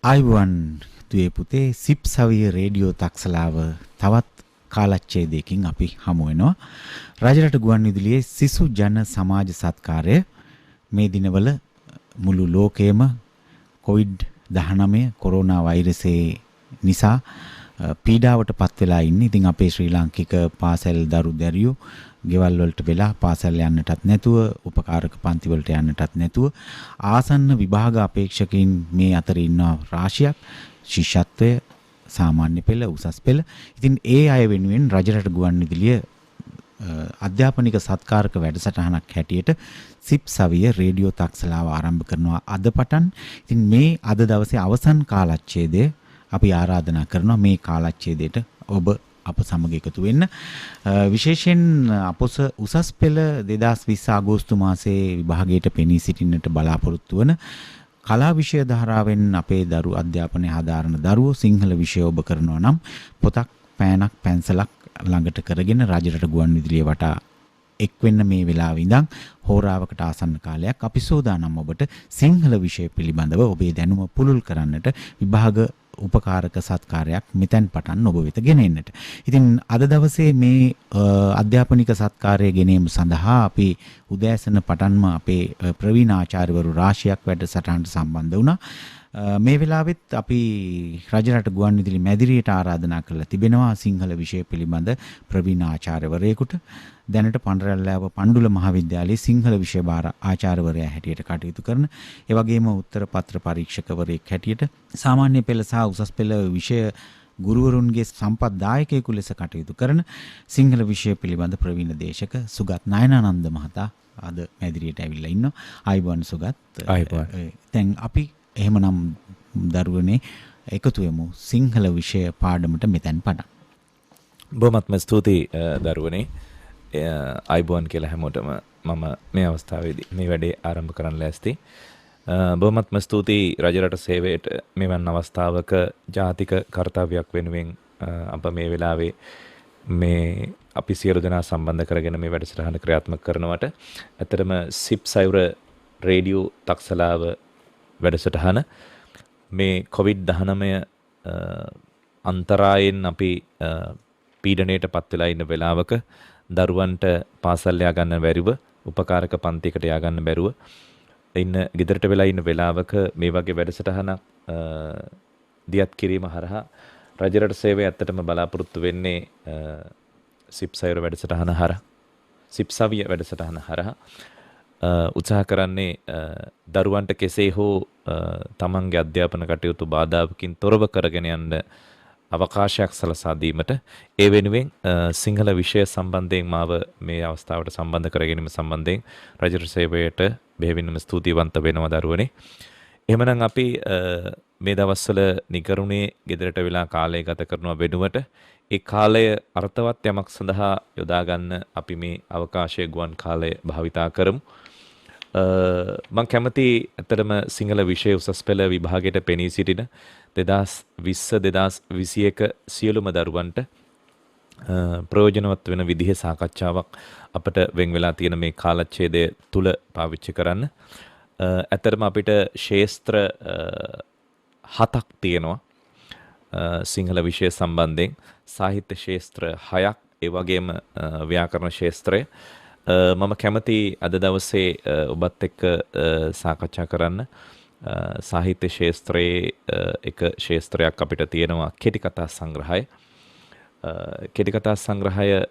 ආයුවන් දුවේ පුතේ සිප් සවිය රේඩියෝ තක්සලාව තවත් කාලච්ඡේදයකින් අපි හමු වෙනවා. රජරට ගුවන්විදුලියේ සිසු ජන සමාජ සත්කාරය මේ දිනවල මුළු ලෝකයේම COVID-19 කොරෝනා වෛරසයේ නිසා පීඩාවට පත් වෙලා ඉන්නේ. ඉතින් අපේ ශ්‍රී ලාංකික පාසල් දරු දැරියෝ ගෙවල් වලට වෙලා පාසල් යන්නටත් නැතුව උපකාරක පන්ති වලට යන්නටත් නැතුව ආසන්න විභාග අපේක්ෂකයින් මේ අතරේ ඉන්නවා රාශියක්. ශිෂ්‍යත්වය සාමාන්‍ය පෙළ උසස් පෙළ. ඉතින් ඒ අය වෙනුවෙන් රජරට ගුවන්විදුලිය අධ්‍යාපනික සත්කාරක වැඩසටහනක් හැටියට සිප් සවිය රේඩියෝ තක්සලාව ආරම්භ කරනවා අද පටන්. ඉතින් මේ අද දවසේ අවසන් කාලච්ඡේදය අපි ආරාධනා කරනවා මේ කාලච්ඡේදයට ඔබ අප සමග එකතු වෙන්න. විශේෂයෙන් අපොස උසස් පෙළ 2020 අගෝස්තු මාසයේ විභාගයට පෙනී සිටින්නට බලාපොරොත්තු වන කලා විෂය ධාරාවෙන් අපේ දරු අධ්‍යාපනය හදාරන දරුවෝ සිංහල විෂය ඔබ කරනවා නම් පොතක් පෑනක් පැන්සලක් ළඟට කරගෙන රජරට ගුවන්විදුලිය වටා එක් වෙන්න මේ වෙලාවේ ඉඳන් හෝරාවකට ආසන්න කාලයක් අපි සෝදානම් ඔබට සිංහල විෂය පිළිබඳව ඔබේ දැනුම පුළුල් කරන්නට විභාග උපකාරක සත්කාරයක් මෙතෙන් පටන් ඔබ වෙත ගෙනෙන්නට. ඉතින් අද දවසේ මේ අධ්‍යාපනික සත්කාරය ගෙනීම සඳහා අපි උදෑසන පටන්ම අපේ ප්‍රවීණ ආචාර්යවරු රාශියක් වැඩසටහනට සම්බන්ධ වුණා. මේ වෙලාවෙත් අපි රජරට ගුවන්විදුලි මැදිරියට ආරාධනා කරලා තිබෙනවා සිංහල විෂය පිළිබඳ ප්‍රවීණ ආචාර්යවරයෙකුට. දැනට පඬරැල්ලාව පණ්ඩුල මහාවිද්‍යාලයේ සිංහල විෂය භාර ආචාර්යවරයා හැටියට කටයුතු කරන, ඒ වගේම උත්තර පත්‍ර පරීක්ෂකවරයෙක් හැටියට සාමාන්‍ය පෙළ සහ උසස් පෙළ විෂය ගුරුවරුන්ගේ සම්පත්දායකයෙකු ලෙස කටයුතු කරන සිංහල විෂය පිළිබඳ ප්‍රවීණ දේශක සුගත් නයනානන්ද මහතා අද මැදිරියට ඇවිල්ලා ඉන්නවා. ආයුබෝවන් සුගත්. ආයුබෝවන්. දැන් අපි එහෙමනම් දරුවනේ එකතු වෙමු සිංහල විෂය පාඩමට මෙතෙන් පටන්. බොහොමත්ම ස්තුතියි දරුවනේ. ආයුබෝවන් කියලා හැමෝටම මම මේ අවස්ථාවේදී මේ වැඩේ ආරම්භ කරන්න ලෑස්ති. බොහොමත්ම ස්තුතියි රජරට සේවයට මෙවන් අවස්ථාවක ජාතික කර්තව්‍යයක් වෙනුවෙන් අප මේ වෙලාවේ මේ අපි සියලු දෙනා සම්බන්ධ කරගෙන මේ වැඩසටහන ක්‍රියාත්මක කරනවට ඇත්තටම සිප් සයුර රේඩියෝ තක්සලාව වැඩසටහන මේ COVID-19 අන්තරායෙන් අපි පීඩණයට පත් වෙලා ඉන්න වෙලාවක දරුවන්ට පාසල් යා ගන්න බැරිව උපකාරක පන්තියකට යා ගන්න බැරුව ඉන්න ගෙදරට වෙලා ඉන්න වෙලාවක මේ වගේ වැඩසටහනක් දියත් කිරීම හරහා රජරට සේවය ඇත්තටම බලාපොරොත්තු වෙන්නේ සිප් සයුර වැඩසටහන හරහා සිප් සවිය වැඩසටහන හරහා උත්සාහ කරන්නේ දරුවන්ට කෙසේ හෝ තමන්ගේ අධ්‍යාපන කටයුතු බාධාවකින් තොරව කරගෙන යන්න අවකාශයක් සලසා දීමට ඒ වෙනුවෙන් සිංහල විෂය සම්බන්ධයෙන් මාව මේ අවස්ථාවට සම්බන්ධ කර ගැනීම සම්බන්ධයෙන් රජරට සේවයට බෙහෙවින්ම ස්තුතිවන්ත වෙනවා දරුවනේ. එහෙමනම් අපි මේ දවස්වල නිකරුණේ ගෙදරට වෙලා කාලය ගත කරනවා වෙනුවට ඒ කාලය අර්ථවත් යමක් සඳහා යොදා ගන්න අපි මේ අවකාශයේ ගුවන් කාලය භාවිතා කරමු. මම කැමති ඇත්තටම සිංහල විෂය උසස් පෙළ විභාගයට පෙනී සිටින 2020-2021 සියලුම දරුවන්ට ප්‍රයෝජනවත් වෙන විදිහේ සාකච්ඡාවක් අපට වෙන් වෙලා තියෙන මේ කාලච්ඡේදය තුල පාවිච්චි කරන්න. ඇත්තටම අපිට ශාස්ත්‍ර 7ක් තියෙනවා සිංහල විෂය සම්බන්ධයෙන්. සාහිත්‍ය ශාස්ත්‍ර 6ක්, ඒ වගේම ව්‍යාකරණ ශාස්ත්‍රය. මම කැමති අද දවසේ ඔබත් එක්ක සාකච්ඡා කරන්න සාහිත්‍ය ශාස්ත්‍රයේ එක ශාස්ත්‍රයක් අපිට තියෙනවා කෙටි කතා සංග්‍රහය. කෙටි කතා සංග්‍රහය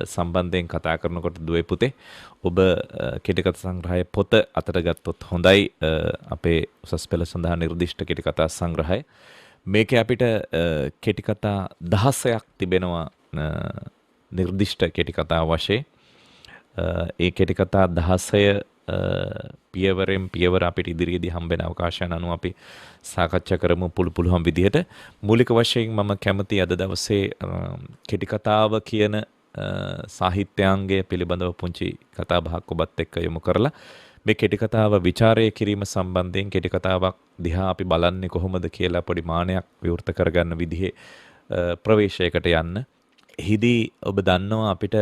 සම්බන්ධයෙන් කතා කරනකොට දුවේ පුතේ ඔබ කෙටි කතා සංග්‍රහය පොත අතට ගත්තොත් හොඳයි. අපේ උසස් පෙළ සඳහා නිර්දිෂ්ට කෙටි කතා සංග්‍රහය. මේකේ අපිට කෙටි කතා 16ක් තිබෙනවා නිර්දිෂ්ට කෙටි කතා වශයෙන්. ඒ කෙටි කතා 16 පියවරෙන් පියවර අපිට ඉදිරියේදී හම්බෙන අවකාශයන් අනුව අපි සාකච්ඡා කරමු පුළුවන් විදිහට. මූලික වශයෙන් මම කැමති අද දවසේ කෙටි කතාව කියන සාහිත්‍යාංගය පිළිබඳව පුංචි කතා බහක් ඔබත් එක්ක යොමු කරලා මේ කෙටි කතාව ਵਿਚාරය කිරීම සම්බන්ධයෙන් කෙටි කතාවක් දිහා අපි බලන්නේ කොහොමද කියලා පොඩි මානයක් විවෘත කරගන්න විදිහේ ප්‍රවේශයකට යන්න. එහිදී ඔබ දන්නවා අපිට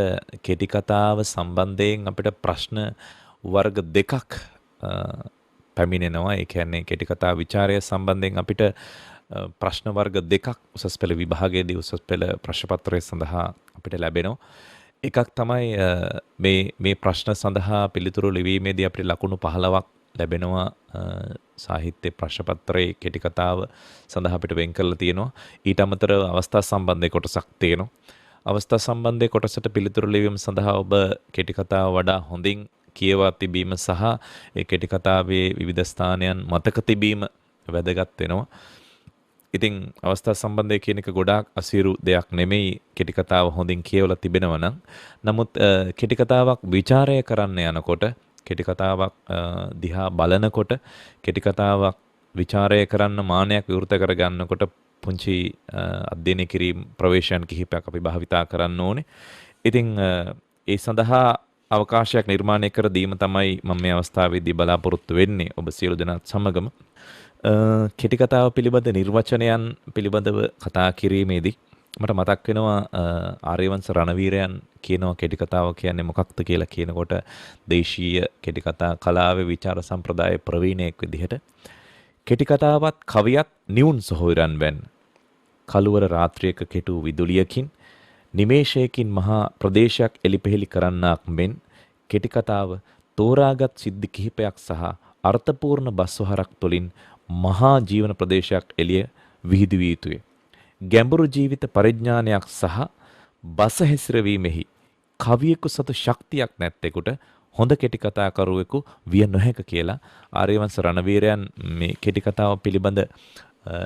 කෙටි කතාව සම්බන්ධයෙන් අපිට ප්‍රශ්න වර්ග දෙකක් පැමිණෙනවා. ඒ කියන්නේ කෙටි කතා විචාරය සම්බන්ධයෙන් අපිට ප්‍රශ්න වර්ග දෙකක් උසස් පෙළ විභාගයේදී උසස් පෙළ ප්‍රශ්න පත්‍රය සඳහා අපිට ලැබෙනවා. එකක් තමයි මේ ප්‍රශ්න සඳහා පිළිතුරු ලිවීමේදී අපිට ලකුණු 15ක් ලැබෙනවා. සාහිත්‍ය ප්‍රශ්න පත්‍රයේ කෙටි කතාව සඳහා අපිට වෙන් කරලා තියෙනවා. ඊට අමතරව අවස්ථා සම්බන්ධයේ කොටසක් තියෙනවා. අවස්ථා සම්බන්ධයේ කොටසට පිළිතුරු ලිවීම සඳහා ඔබ කෙටි කතාව වඩා හොඳින් කියවා තිබීම සහ ඒ කෙටි කතාවේ විවිධ ස්ථානයන් මතක තිබීම වැදගත් වෙනවා. ඉතින් අවස්ථා සම්බන්ධය කියන එක ගොඩාක් අසීරු දෙයක් නෙමෙයි කෙටි කතාව හොඳින් කියවලා තිබෙනවා නම්. නමුත් කෙටි කතාවක් ਵਿਚාරය කරන්න යනකොට කෙටි කතාවක් දිහා බලනකොට කෙටි කතාවක් ਵਿਚාරය කරන්න මානයක් විවෘත කරගන්නකොට පුංචි අධ්‍යයනය කිරීම ප්‍රවේශයන් කිහිපයක් අපි භාවිතා කරන්න ඕනේ. ඉතින් ඒ සඳහා අවකාශයක් නිර්මාණය කර දීම තමයි මම මේ අවස්ථාවේදී බලාපොරොත්තු වෙන්නේ ඔබ සියලු දෙනාත් සමගම. කෙටි කතාව පිළිබඳ නිර්වචනයන් පිළිබඳව කතා කිරීමේදී මට මතක් වෙනවා ආර්යවංශ රණවීරයන් කියනවා කෙටි කතාව කියන්නේ මොකක්ද කියලා කියනකොට දේශීය කෙටි කතා කලාවේ විචාර සම්ප්‍රදායේ ප්‍රවීණයෙක් විදිහට කෙටි කතාවත් කවියත් නිවුන් සොහොයුරන් වැන්න කළුවර රාත්‍රියක කෙටු විදුලියකින් නිමේෂයකින් මහා ප්‍රදේශයක් එලිපෙහෙලි කරන්නාක් මෙන් කෙටි කතාව තෝරාගත් සිද්ධි කිහිපයක් සහ අර්ථපූර්ණ බස්වහරක් තුළින් මහා ජීවන ප්‍රදේශයක් එළිය විහිදුවිය යුතුය. ගැඹුරු ජීවිත පරිඥානයක් සහ බස හැසිරවීමෙහි කවියෙකු සතු ශක්තියක් නැත්තෙකුට හොඳ කෙටි කතාකරුවෙකු විය නොහැක කියලා ආර්යවංශ රණවීරයන් මේ කෙටි කතාව පිළිබඳ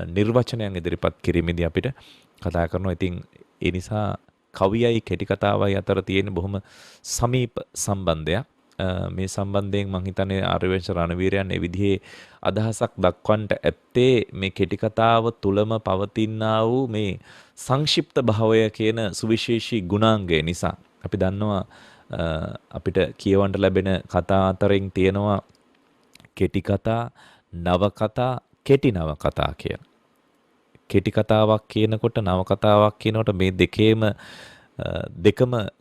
නිර්වචනයන් ඉදිරිපත් කිරීමේදී අපිට කතා කරනවා. ඉතින් ඒ නිසා කවියයි කෙටි කතාවයි අතර තියෙන බොහොම සමීප සම්බන්ධයක්. මේ සම්බන්ධයෙන් මම හිතන්නේ ආර්යවංශ රණවීරයන් ඒ විදිහේ අදහසක් දක්වන්නට ඇත්තේ මේ කෙටි කතාව තුලම පවතිනා වූ මේ සංක්ෂිප්ත භාවය කියන සුවිශේෂී ගුණාංගය නිසා. අපි දන්නවා අපිට කියවන්න ලැබෙන කතා අතරින් තියෙනවා කෙටි කතා, නවකතා, කෙටි නවකතා කියන. කෙටි කතාවක් කියනකොට නවකතාවක් කියනකොට මේ දෙකම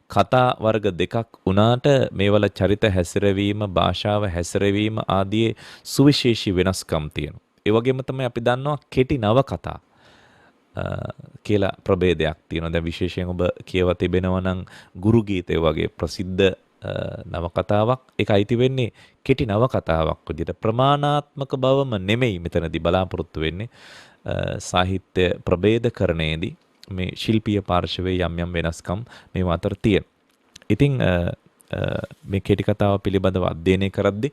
කතා වර්ග දෙකක් වුණාට මේවල චරිත හැසිරවීම, භාෂාව හැසිරවීම ආදී සුවිශේෂී වෙනස්කම් තියෙනවා. ඒ වගේම තමයි අපි දන්නවා කෙටි නවකතා කියලා ප්‍රභේදයක් තියෙනවා. දැන් විශේෂයෙන් ඔබ කියව තිබෙනවා නම් ගුරු ගීතය වගේ ප්‍රසිද්ධ නවකතාවක් ඒක අයිති වෙන්නේ කෙටි නවකතාවක් විදිහට. ප්‍රමාණාත්මක බවම නෙමෙයි මෙතනදී බලාපොරොත්තු වෙන්නේ. සාහිත්‍ය ප්‍රභේදකරණයේදී මේ ශිල්පීය පාර්ශවයේ යම් යම් වෙනස්කම් මේවා අතර තියෙන. ඉතින් මේ කෙටි කතාව පිළිබඳව අධ්‍යයනය කරද්දී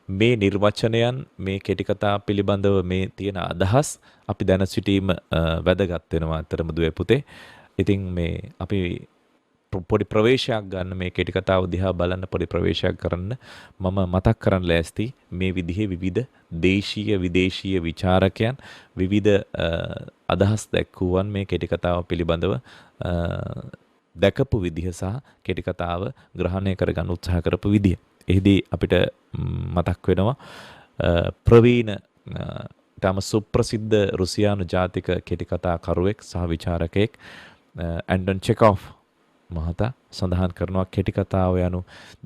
මේ නිර්වචනයන් මේ කෙටි කතාව පිළිබඳව මේ තියෙන අදහස් අපි දැන සිටීම වැදගත් වෙනවා අතරම දුවේ පුතේ. ඉතින් මේ අපි පොඩි ප්‍රවේශයක් ගන්න මේ කෙටි කතාව දිහා බලන්න පොඩි ප්‍රවේශයක් කරන්න මම මතක් කරන්න ලෑස්ති මේ විදිහේ විවිධ දේශීය විදේශීය විචාරකයන් විවිධ අදහස් දැක්වුවන් මේ කෙටි කතාව පිළිබඳව දැකපු විදිහ සහ කෙටි කතාව ග්‍රහණය කරගන්න උත්සාහ කරපු විදිහ. එහිදී අපිට මතක් වෙනවා ප්‍රවීණ ඊටම සුප්‍රසිද්ධ රුසියානු ජාතික කෙටි කතා කරුවෙක් සහ විචාරකයෙක් ඇන්ඩන් චෙකෝව් මහතා සඳහන් කරනවා කෙටි කතාව යනු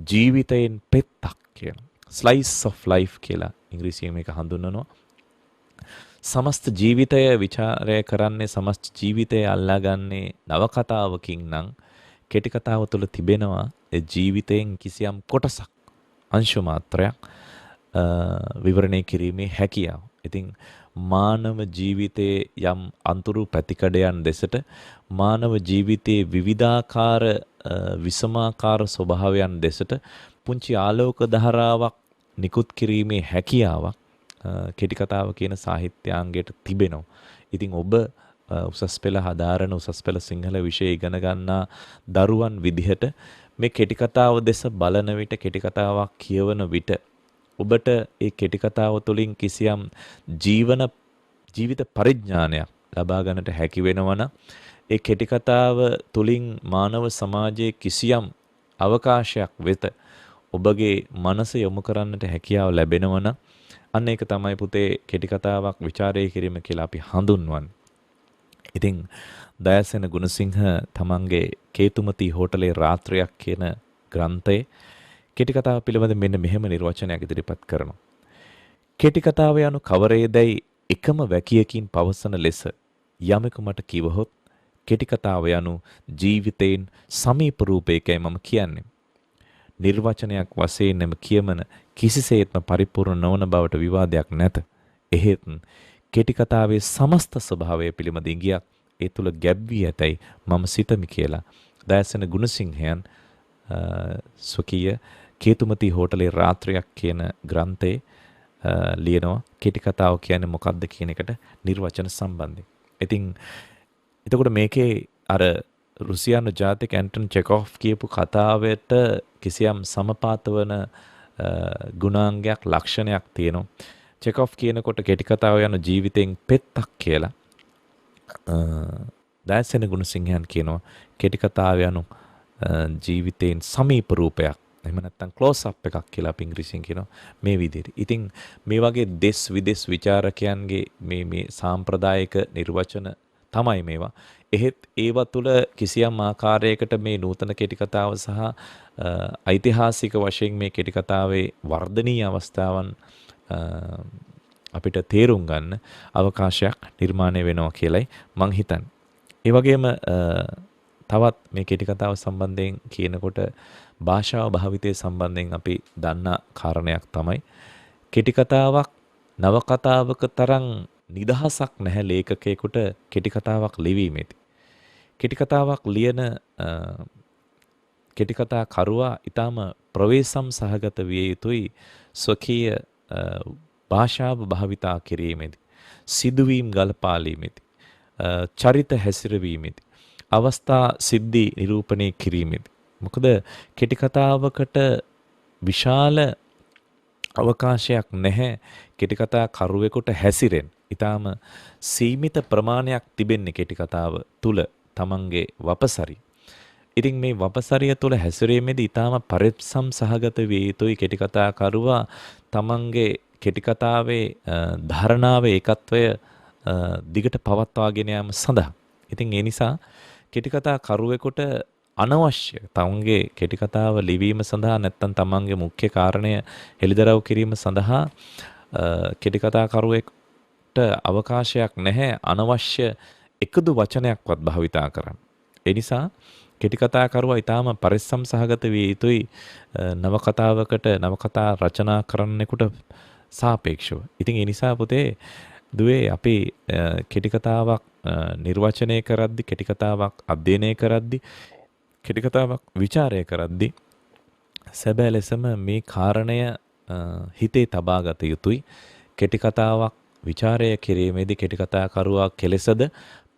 ජීවිතයෙන් පෙත්තක් කියලා. slice of life කියලා ඉංග්‍රීසියෙන් මේක හඳුන්වනවා. සමස්ත ජීවිතය විචාරය කරන්නේ සමස්ත ජීවිතය අල්ලාගන්නේ නවකතාවකින් නම් කෙටි කතාව තුළ තිබෙනවා ඒ ජීවිතයෙන් කිසියම් කොටසක් අංශු මාත්‍රයක් විවරණය කිරීමේ හැකියාව. ඉතින් මානව ජීවිතයේ යම් අන්තුරු පැතිකඩයන් දෙසට මානව ජීවිතයේ විවිධාකාර විසමාකාර ස්වභාවයන් දෙසට පුංචි ආලෝක ධාරාවක් නිකුත් කිරීමේ හැකියාවක් කෙටි කතාව කියන සාහිත්‍යාංගයට තිබෙනවා. ඉතින් ඔබ උසස් පෙළ හදාරන උසස් පෙළ සිංහල විෂය ඉගෙන ගන්නා දරුවන් විදිහට මේ කෙටි කතාව දෙස බලන විට කෙටි කතාවක් කියවන විට ඔබට ඒ කෙටි කතාව තුළින් කිසියම් ජීවිත පරිඥානයක් ලබා ගන්නට හැකි වෙනවනම් ඒ කෙටි කතාව තුළින් මානව සමාජයේ කිසියම් අවකාශයක් වෙත ඔබගේ මනස යොමු කරන්නට හැකියාව ලැබෙනවනම් අන්න ඒක තමයි පුතේ කෙටි කතාවක් ਵਿਚාරය කිරීම කියලා අපි හඳුන්වන්නේ. ඉතින් දයාසෙන ගුණසිංහ තමන්ගේ කේතුමති හෝටලේ රාත්‍රියක් කියන ග්‍රන්ථයේ කෙටි කතාව පිළිබඳ මෙන්න මෙහෙම නිර්වචනයක් ඉදිරිපත් කරනවා. කෙටි කතාව යනු කවරේදැයි එකම වැකියකින් පවසන ලෙස යමෙකු මට කිවහොත් කෙටි කතාව යනු ජීවිතයෙන් සමීප රූපයකයි මම කියන්නේ. නිර්වචනයක් වශයෙන් එම කියමන කිසිසේත්ම පරිපූර්ණ නොවන බවට විවාදයක් නැත. එහෙත් කෙටි කතාවේ සමස්ත ස්වභාවය පිළිබඳ ඉඟියක් ඒ තුල ගැබ් වී ඇතැයි මම සිතමි කියලා දයසන ගුණසිංහයන් ස්වකීය කේතුමති හෝටලේ රාත්‍රියක් කියන ග්‍රන්ථයේ ලියනවා කෙටි කතාව කියන්නේ මොකක්ද කියන එකට නිර්වචන සම්බන්ධයෙන්. ඉතින් එතකොට මේකේ අර රුසියානු ජාතික ඇන්ටන් චෙකෝව් කියපු කතාවට කිසියම් සමපාත වන ගුණාංගයක් ලක්ෂණයක් තියෙනවා. චෙකෝව් කියනකොට කෙටි කතාව යන ජීවිතෙන් පෙත්තක් කියලා. දයසෙන ගුණසිංහයන් කියනවා කෙටි කතාව යනු ජීවිතයෙන් සමීප රූපයක්. එහෙම නැත්නම් ක්ලෝස් අප් එකක් කියලා අපි ඉංග්‍රීසියෙන් කියනවා මේ විදිහට. ඉතින් මේ වගේ දෙස් විදෙස් විචාරකයන්ගේ මේ සාම්ප්‍රදායික නිර්වචන තමයි මේවා. එහෙත් ඒවා තුළ කිසියම් ආකාරයකට මේ නූතන කෙටි කතාව සහ ඓතිහාසික වශයෙන් මේ කෙටි කතාවේ වර්ධනීය අවස්ථාවන් අපිට තේරුම් ගන්න අවකාශයක් නිර්මාණය වෙනවා කියලයි මං හිතන්නේ. ඒ වගේම තවත් මේ කෙටි කතාව සම්බන්ධයෙන් කියනකොට භාෂාව භාවිතය සම්බන්ධයෙන් අපි දන්නා කාරණයක් තමයි කෙටි කතාවක් නවකතාවක තරම් නිදහසක් නැහැ ලේඛකයෙකුට කෙටි කතාවක් ලිවීමේදී. කෙටි කතාවක් ලියන කෙටි කතා කරුවා ඊටම ප්‍රවේශම් සහගත විය යුතුයි ස්වකීය භාෂාව භාවිතා කිරීමේදී, සිදුවීම් ගලපාලීමේදී, චරිත හැසිරවීමේදී, අවස්ථා සිද්ධි නිරූපණය කිරීමේදී. මොකද කෙටි කතාවකට විශාල අවකාශයක් නැහැ කෙටි කතා කරුවෙකුට හැසිරෙන්න. ඊටාම සීමිත ප්‍රමාණයක් තිබෙන්නේ කෙටි කතාව තුල තමන්ගේ වපසරි. ඉතින් මේ වපසරිය තුල හැසිරීමේදී ඊටාම පරිස්සම් සහගත විය යුතුයි කෙටි කතා කරුවා තමන්ගේ කෙටි කතාවේ ධාරණාවේ ඒකත්වය දිගට පවත්වාගෙන යාම සඳහා. ඉතින් ඒ නිසා කෙටි කතා කරුවෙකුට අනවශ්‍ය තමන්ගේ කෙටි කතාව ලිවීම සඳහා නැත්නම් තමන්ගේ මුඛ්‍ය කාරණය හෙළිදරව් කිරීම සඳහා කෙටි කතා කරුවෙකුට අවකාශයක් නැහැ අනවශ්‍ය එකදු වචනයක්වත් භාවිතා කරන්න. ඒ නිසා කෙටි කතා කරුවා ඊටාම පරිස්සම් සහගත විය යුතුයි නවකතාවකට නවකතා රචනා කරන්නෙකුට සාපේක්ෂව. ඉතින් ඒ නිසා පුතේ දුවේ අපි කෙටි කතාවක් නිර්වචනය කරද්දි කෙටි කතාවක් අධ්‍යයනය කරද්දි කෙටි කතාවක් ਵਿਚාරය කරද්දි සැබෑ ලෙසම මේ කාරණය හිතේ තබාගත යුතුයි. කෙටි කතාවක් ਵਿਚාරය කිරීමේදී කෙටි කතා කරුවා කෙලෙසද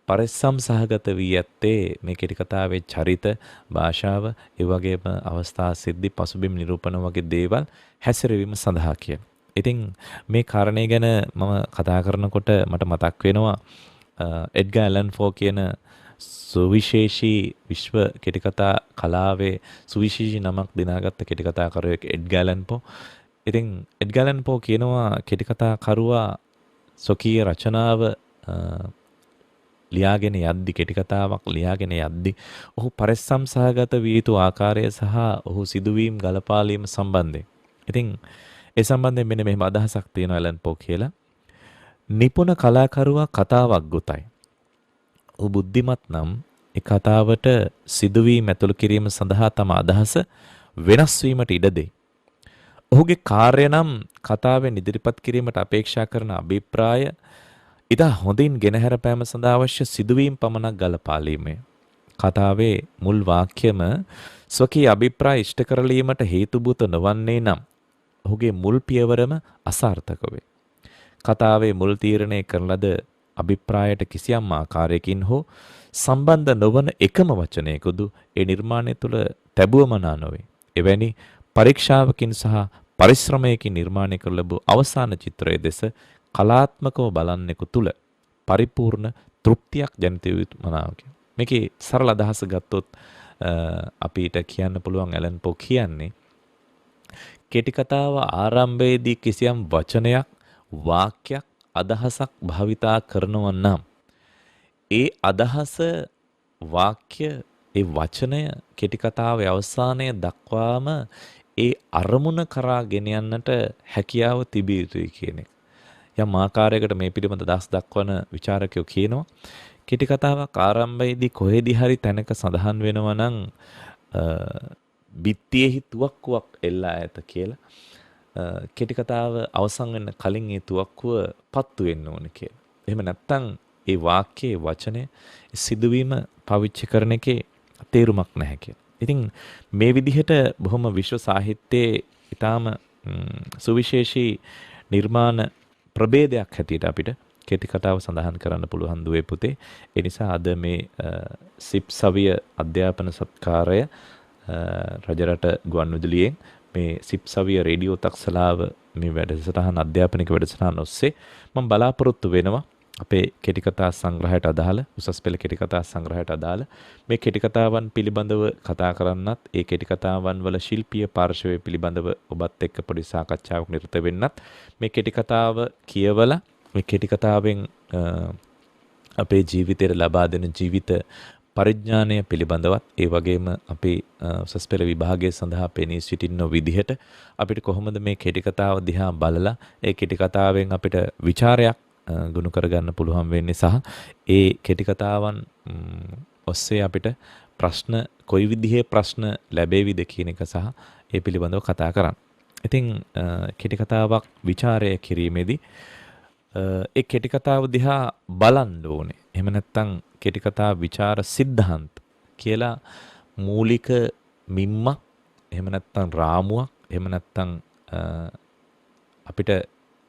පරිස්සම් සහගත වී ඇත්තේ මේ කෙටි කතාවේ චරිත, භාෂාව, ඒ වගේම අවස්ථා සිද්ධි, පසුබිම් නිරූපණ වගේ දේවල් හැසිරවීම සඳහා කියන. ඉතින් මේ කාරණේ ගැන මම කතා කරනකොට මට මතක් වෙනවා එඩ්ගර් ඇලන් ෆෝ කියන සුවිශේෂී විශ්ව කෙටිකතා කලාවේ සුවිශේෂී නමක් දිනාගත්ත කෙටිකතා කරුවෙක් එඩ්ගර් ඇලන් පෝ. ඉතින් එඩ්ගර් ඇලන් පෝ කියනවා කෙටිකතා කරුවා ස්වකීය රචනාව ලියාගෙන යද්දි කෙටිකතාවක් ලියාගෙන යද්දි ඔහු පරිස්සම් සහගත විය යුතු ආකාරය සහ ඔහු සිදුවීම් ගලපාලීම සම්බන්ධයෙන්. ඉතින් ඒ සම්බන්ධයෙන් මෙන්න මෙහෙම අදහසක් තියෙනවා ඇලන් පෝ කියලා. නිපුණ කලාකරුවා කතාවක් ගොතයි. ඔහු බුද්ධිමත් නම් ඒ කතාවට සිදුවීම් ඇතුළු කිරීම සඳහා තම අදහස වෙනස් වීමට ඉඩ දෙයි. ඔහුගේ කාර්යය නම් කතාවෙන් ඉදිරිපත් කිරීමට අපේක්ෂා කරන අභිප්‍රාය ඉතා හොඳින් ගෙනහැර පෑම සඳහා අවශ්‍ය සිදුවීම් පමණක් ගලපාලීමය. කතාවේ මුල් වාක්‍යම ස්වකීය අභිප්‍රාය ඉෂ්ට කරලීමට හේතුභූත නොවන්නේ නම් ඔහුගේ මුල් පියවරම අසාර්ථක වේ. කතාවේ මුල් තීරණය කරන ලද අභිප්‍රායට කිසියම් ආකාරයකින් හෝ සම්බන්ධ නොවන එකම වචනයකුදු ඒ නිර්මාණය තුළ තැබුවමනා නොවේ. එවැනි පරීක්ෂාවකින් සහ පරිශ්‍රමයකින් නිර්මාණය කර ලැබූ අවසාන චිත්‍රයේ දෙස කලාත්මකව බලන්නෙකු තුළ පරිපූර්ණ තෘප්තියක් ජනිත යුතු මනාවකි. මේකේ සරල අදහස ගත්තොත් අපිට කියන්න පුළුවන් ඇලන් පෝ කියන්නේ කෙටි කතාව ආරම්භයේදී කිසියම් වචනයක්, වාක්‍යයක්, අදහසක් භාවිතා කරනවා නම් ඒ අදහස, වාක්‍ය, ඒ වචනය කෙටි කතාවේ අවසානය දක්වාම ඒ අරමුණ කරා ගෙන යන්නට හැකියාව තිබිය යුතුයි කියන එක. යම් ආකාරයකට මේ පිළිබඳ දහස් දක්වන විචාරකයෝ කියනවා කෙටි කතාවක් ආරම්භයේදී කොහෙදී හරි තැනක සඳහන් වෙනවා නම් බිත්තියෙහි තුවක්කුවක් එල්ලා ඇත කියලා. කෙටි කතාව අවසන් වෙන්න කලින් ඒ තුවක්කුව පත්තු වෙන්න ඕනේ කියලා. එහෙම නැත්නම් ඒ වාක්‍යයේ වචනේ සිදුවීම පාවිච්චි කරන එකේ තේරුමක් නැහැ කියලා. ඉතින් මේ විදිහට බොහොම විශ්ව සාහිත්‍යයේ ඊටාම සුවිශේෂී නිර්මාණ ප්‍රභේදයක් හැටියට අපිට කෙටි කතාව සඳහන් කරන්න පුළුවන් දුවේ පුතේ. ඒ නිසා අද මේ සිප් සවිය අධ්‍යාපන සත්කාරය රජරට ගුවන්විදුලියෙන් මේ සිප් සවිය රේඩියෝ තක්සලාව මේ වැඩසටහන අධ්‍යාපනික වැඩසටහන ඔස්සේ මම බලාපොරොත්තු වෙනවා අපේ කෙටි කතා සංග්‍රහයට අදාළ උසස් පෙළ කෙටි කතා සංග්‍රහයට අදාළ මේ කෙටි කතාවන් පිළිබඳව කතා කරන්නත් ඒ කෙටි කතාවන් වල ශිල්පීය පාර්ශවය පිළිබඳව ඔබත් එක්ක පොඩි සාකච්ඡාවක් නිරත වෙන්නත් මේ කෙටි කතාව කියවලා මේ කෙටි කතාවෙන් අපේ ජීවිතයට ලබා දෙන ජීවිත පරිඥානය පිළිබඳවත් ඒ වගේම අපේ උසස් පෙළ විභාගය සඳහා පෙනී සිටින විදිහට අපිට කොහොමද මේ කෙටි කතාව දිහා බලලා ඒ කෙටි කතාවෙන් අපිට විචාරයක් ගුණ කරගන්න පුළුවන් වෙන්නේ සහ ඒ කෙටි කතාවන් ඔස්සේ අපිට ප්‍රශ්න කොයි විදිහේ ප්‍රශ්න ලැබෙවිද කියන එක සහ ඒ පිළිබඳව කතා කරන්න. ඉතින් කෙටි කතාවක් විචාරය කිරීමේදී ඒ කෙටි කතාව දිහා බලන්න ඕනේ. එහෙම නැත්නම් කෙටි කතා විචාර සිද්ධාන්ත කියලා මූලික මිම්මක් එහෙම නැත්නම් රාමුවක් එහෙම නැත්නම් අපිට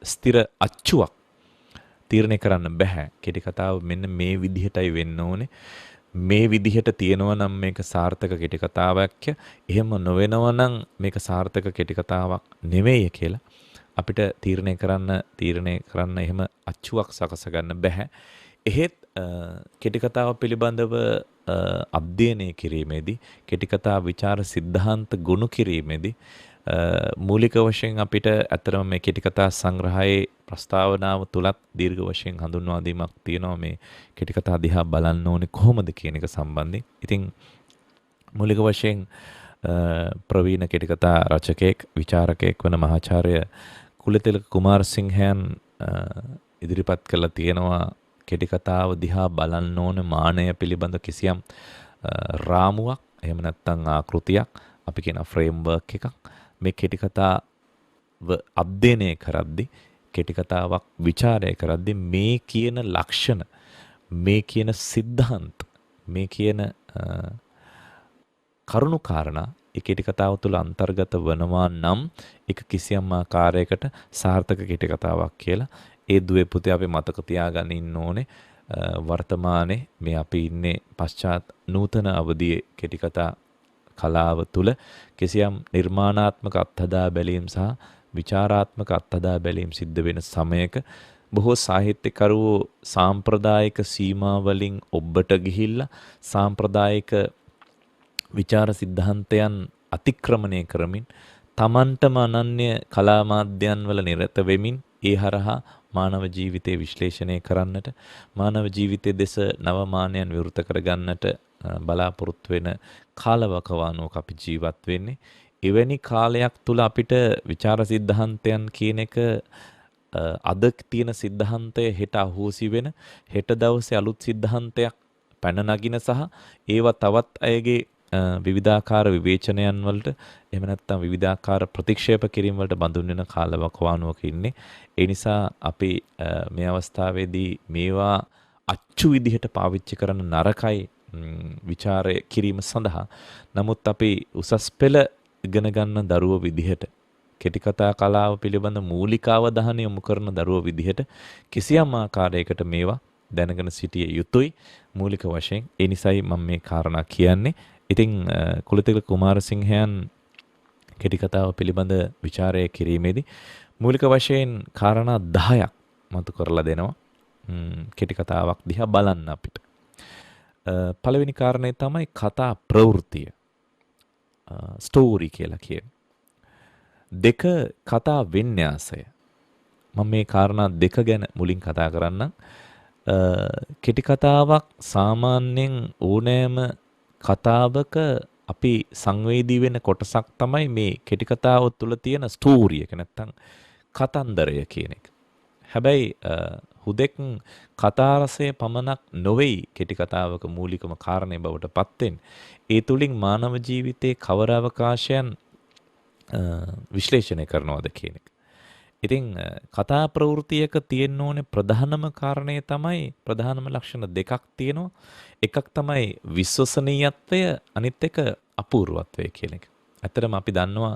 ස්ථිර අච්චුවක් තීරණය කරන්න බෑ. කෙටි කතාව මෙන්න මේ විදිහටයි වෙන්න ඕනේ. මේ විදිහට තියෙනවා නම් මේක සාර්ථක කෙටි කතාවක්. එහෙම නොවෙනවා නම් මේක සාර්ථක කෙටි කතාවක් නෙවෙයි කියලා අපිට තීරණය කරන්න එහෙම අච්චුවක් සකස ගන්න බෑ. එහෙත් කෙටි කතාව පිළිබඳව අධ්‍යයනය කිරීමේදී කෙටි කතා විචාර සිද්ධාන්ත ගොනු කිරීමේදී මූලික වශයෙන් අපිට ඇත්තටම මේ කෙටි කතා සංග්‍රහයේ ප්‍රස්තාවනාව තුලත් දීර්ඝ වශයෙන් හඳුන්වා දීමක් තියෙනවා මේ කෙටි කතා දිහා බලන්න ඕනේ කොහොමද කියන එක සම්බන්ධයෙන්. ඉතින් මූලික වශයෙන් ප්‍රවීණ කෙටි කතා රචකයෙක් විචාරකයෙක් වන මහාචාර්ය කුලතිලක කුමාරසිංහයන් ඉදිරිපත් කළා තියෙනවා කෙටි කතාව දිහා බලන්න ඕන මානය පිළිබඳ කිසියම් රාමුවක් එහෙම නැත්නම් ආකෘතියක් අපි කියන ෆ්‍රේම්වර්ක් එකක් මේ කෙටි කතාව අධ්‍යයනය කරද්දී කෙටි කතාවක් විචාරය කරද්දී මේ කියන ලක්ෂණ මේ කියන සිද්ධාන්ත මේ කියන කරුණු කාරණා ඒ කෙටි කතාව තුළ අන්තර්ගත වනවා නම් ඒක කිසියම් ආකාරයකට සාර්ථක කෙටි කතාවක් කියලා ඒ දුවේ පුතේ අපි මතක තියාගන්න ඉන්න ඕනේ. වර්තමානයේ මේ අපි ඉන්නේ පශ්චාත් නූතන අවධියේ කෙටි කතා කලාව තුළ කිසියම් නිර්මාණාත්මක අත්හදා බැලීම් සහ විචාරාත්මක අත්හදා බැලීම් සිද්ධ වෙන සමයක බොහෝ සාහිත්‍යකරුවෝ සාම්ප්‍රදායික සීමා වලින් ඔබට ගිහිල්ලා සාම්ප්‍රදායික විචාර සිද්ධාන්තයන් අතික්‍රමණය කරමින් තමන්ටම අනන්‍ය කලා මාධ්‍යයන් වල නිරත වෙමින් ඒ හරහා මානව ජීවිතය විශ්ලේෂණය කරන්නට මානව ජීවිතයේ දෙස නවමානයන් විවෘත කරගන්නට බලාපොරොත්තු වෙන කාලවකවානුවක අපි ජීවත් වෙන්නේ. එවැනි කාලයක් තුල අපිට විචාර සිද්ධාන්තයන් කියන එක අද තියෙන සිද්ධාන්තය හෙට අහෝසි වෙන හෙට දවසේ අලුත් සිද්ධාන්තයක් පැන නගින සහ ඒවා තවත් අයගේ විවිධාකාර විවේචනයන් වලට එහෙම නැත්නම් විවිධාකාර ප්‍රතික්ෂේප කිරීම වලට බඳුන් වෙන කාලවකවානුවක ඉන්නේ. ඒ නිසා අපි මේ අවස්ථාවේදී මේවා අච්චු විදිහට පාවිච්චි කරන නරකයි විචාරය කිරීම සඳහා. නමුත් අපි උසස් පෙළ ඉගෙන ගන්න දරුවෝ විදිහට කෙටි කතා කලාව පිළිබඳ මූලික අවධානය යොමු කරන දරුවෝ විදිහට කිසියම් ආකාරයකට මේවා දැනගෙන සිටිය යුතුයි මූලික වශයෙන්. ඒ නිසායි මම මේ කාරණා කියන්නේ. ඉතින් කුලතිලක කුමාරසිංහයන් කෙටි කතාව පිළිබඳ විචාරය කිරීමේදී මූලික වශයෙන් කාරණා 10ක් මතු කරලා දෙනවා. කෙටි කතාවක් දිහා බලන්න අපිට. පළවෙනි කාරණේ තමයි කතා ප්‍රවෘත්තිය. ස්ටෝරි කියලා කියන්නේ. දෙක කතා වින්‍යාසය. මම මේ කාරණා දෙක ගැන මුලින් කතා කරන්නම්. කෙටි කතාවක් සාමාන්‍යයෙන් ඕනෑම කතාවක අපි සංවේදී වෙන කොටසක් තමයි මේ කෙටි කතාව තුළ තියෙන ස්ටෝරි එක නැත්තම් කතන්දරය කියන එක. හැබැයි හුදෙක් කතා රසය පමණක් නොවේයි කෙටි කතාවක මූලිකම කාරණේ බවට පත් වෙන්නේ. ඒ තුලින් මානව ජීවිතයේ කවර අවකාශයන් විශ්ලේෂණය කරනවද කියන එක. ඉතින් කතා ප්‍රවෘත්තියක තියෙන්න ඕනේ ප්‍රධානම කාරණේ තමයි ප්‍රධානම ලක්ෂණ දෙකක් තියෙනවා. එකක් තමයි විශ්වසනීයත්වය, අනිත් එක අපූර්වත්වය කියන එක. ඇත්තටම අපි දන්නවා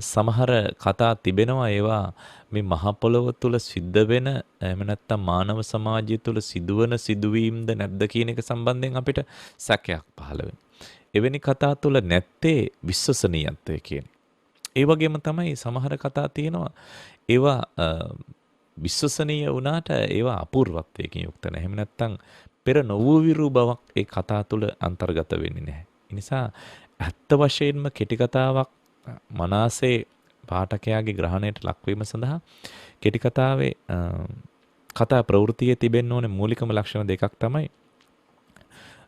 සමහර කතා තිබෙනවා ඒවා මේ මහ පොළොව තුල සිද්ධ වෙන එහෙම නැත්නම් මානව සමාජය තුල සිදුවන සිදුවීම්ද නැද්ද කියන එක සම්බන්ධයෙන් අපිට සැකයක් පහළ වෙනවා. එවැනි කතා තුල නැත්තේ විශ්වසනීයත්වය කියන්නේ. ඒ වගේම තමයි සමහර කතා තියෙනවා ඒවා විශ්වසනීය වුණාට ඒවා අපූර්වත්වයකින් යුක්ත නැහැ. එහෙම නැත්නම් පෙර නොවූ විරු බවක් ඒ කතා තුල අන්තර්ගත වෙන්නේ නැහැ. ඒ නිසා ඇත්ත වශයෙන්ම කෙටි කතාවක් මනසේ පාඨකයාගේ ග්‍රහණයට ලක්වීම සඳහා කෙටි කතාවේ කතා ප්‍රවෘත්තියේ තිබෙන්න ඕනේ මූලිකම ලක්ෂණ දෙකක් තමයි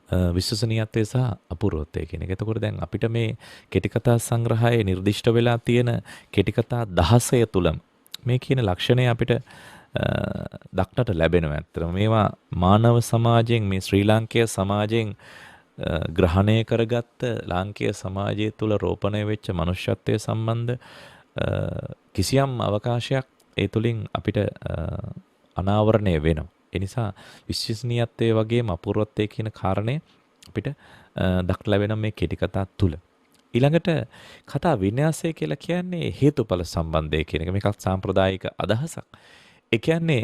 විශ්වසනීයත්වය සහ අපූර්වත්වය කියන එක. එතකොට දැන් අපිට මේ කෙටි කතා සංග්‍රහයේ නිර්දිෂ්ට වෙලා තියෙන කෙටි කතා 16 තුල මේ කියන ලක්ෂණය අපිට දක්නට ලැබෙනවා. ඇත්තටම මේවා මානව සමාජයෙන් මේ ශ්‍රී ලාංකේය සමාජයෙන් ග්‍රහණය කරගත්ත ලාංකේය සමාජය තුළ රෝපණය වෙච්ච මනුෂ්‍යත්වයේ සම්බන්ධ කිසියම් අවකාශයක් ඒ තුලින් අපිට අනාවරණය වෙනවා. ඒ නිසා විශ්වසනීයත්වයේ වගේම අපූර්වත්වයේ කියන කාරණේ අපිට දක්නට ලැබෙන මේ කෙටි කතා තුල. ඊළඟට කතා වින්‍යාසය කියලා කියන්නේ හේතුඵල සම්බන්ධය කියන එක. මේකත් සාම්ප්‍රදායික අදහසක්. ඒ කියන්නේ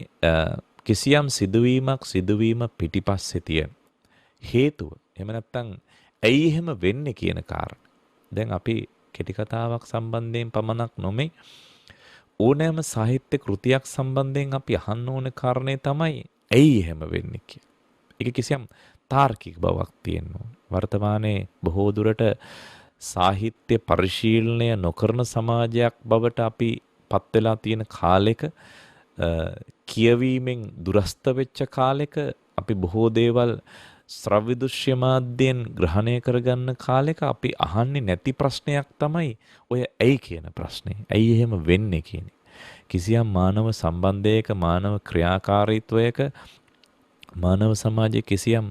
කිසියම් සිදුවීම පිටිපස්සේ තියෙන හේතුව. එහෙම නැත්නම් ඇයි එහෙම වෙන්නේ කියන කාරණා. දැන් අපි කෙටි කතාවක් සම්බන්ධයෙන් පමණක් නොමේ ඕනෑම සාහිත්‍ය කෘතියක් සම්බන්ධයෙන් අපි අහන්න ඕන කාරණේ තමයි ඇයි එහෙම වෙන්නේ කියලා. ඒක කිසියම් තාර්කික බවක් තියෙනවා. වර්තමානයේ බොහෝ දුරට සාහිත්‍ය පරිශීලනය නොකරන සමාජයක් බවට අපි පත් වෙලා තියෙන කාලෙක කියවීමෙන් දුරස්ත වෙච්ච කාලෙක අපි බොහෝ දේවල් ශ්‍රව්‍ය දෘශ්‍ය මාධ්‍යයෙන් ග්‍රහණය කරගන්න කාලෙක අපි අහන්නේ නැති ප්‍රශ්නයක් තමයි ඔය ඇයි කියන ප්‍රශ්නේ. ඇයි එහෙම වෙන්නේ කියන්නේ. කිසියම් මානව සම්බන්ධයක මානව ක්‍රියාකාරීත්වයක මානව සමාජයේ කිසියම්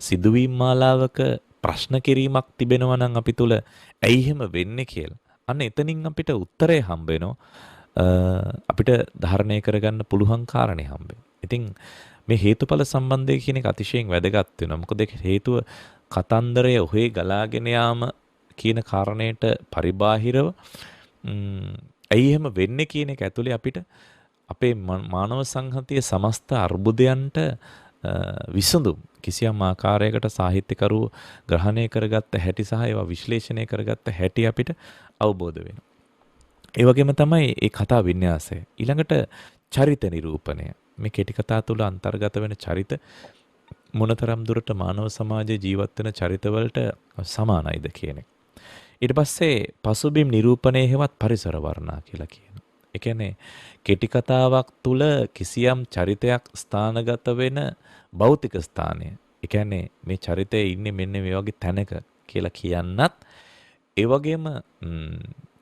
සිදුවීම් මාලාවක ප්‍රශ්න කිරීමක් තිබෙනවා නම් අපි තුල ඇයි එහෙම වෙන්නේ කියලා. අන්න එතනින් අපිට උත්තරය හම්බ වෙනවා. අපිට ධාරණය කරගන්න පුළුවන් කාරණේ හම්බ වෙනවා. ඉතින් මේ හේතුඵල සම්බන්ධය කියන එක අතිශයින් වැදගත් වෙනවා. මොකද හේතුව කතන්දරය ඔහේ ගලාගෙන යාම කියන කාරණයට පරිබාහිරව ඇයි එහෙම වෙන්නේ කියන එක ඇතුලේ අපිට අපේ මානව සංහතියේ සමස්ත අර්බුදයන්ට විසඳුම් කිසියම් ආකාරයකට සාහිත්‍යකරු ග්‍රහණය කරගත්ත හැටි සහ ඒවා විශ්ලේෂණය කරගත්ත හැටි අපිට අවබෝධ වෙනවා. ඒ වගේම තමයි මේ කතා වින්‍යාසය. ඊළඟට චරිත නිරූපණය. මේ කෙටි කතා තුළ අන්තර්ගත වෙන චරිත මොනතරම් දුරට මානව සමාජයේ ජීවත් වෙන චරිතවලට සමානයිද කියන එක. ඊට පස්සේ පසුබිම් නිරූපණය හෙවත් පරිසර වර්ණනා කියලා කියනවා. ඒ කියන්නේ කෙටි කතාවක් තුළ කිසියම් චරිතයක් ස්ථානගත වෙන භෞතික ස්ථානය. ඒ කියන්නේ මේ චරිතය ඉන්නේ මෙන්න මේ වගේ තැනක කියලා කියන්නත් ඒ වගේම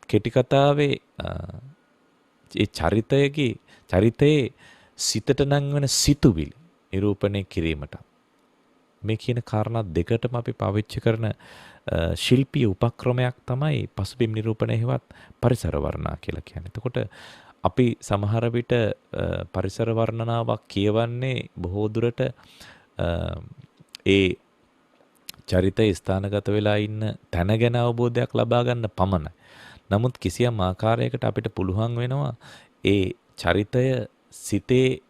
කෙටි කතාවේ ඒ චරිතයේ සිතට නංවන සිතුවිලි නිරූපණය කිරීමට මේ කියන කාරණා දෙකටම අපි පාවිච්චි කරන ශිල්පීය උපක්‍රමයක් තමයි පසුබිම් නිරූපණය හෙවත් පරිසර වර්ණනා කියලා කියන්නේ. එතකොට අපි සමහර විට පරිසර වර්ණනාවක් කියවන්නේ බොහෝ දුරට ඒ චරිතය ස්ථානගත වෙලා ඉන්න තැන ගැන අවබෝධයක් ලබා ගන්න පමණයි. නමුත් කිසියම් ආකාරයකට අපිට පුළුවන් වෙනවා ඒ චරිතය සිතේ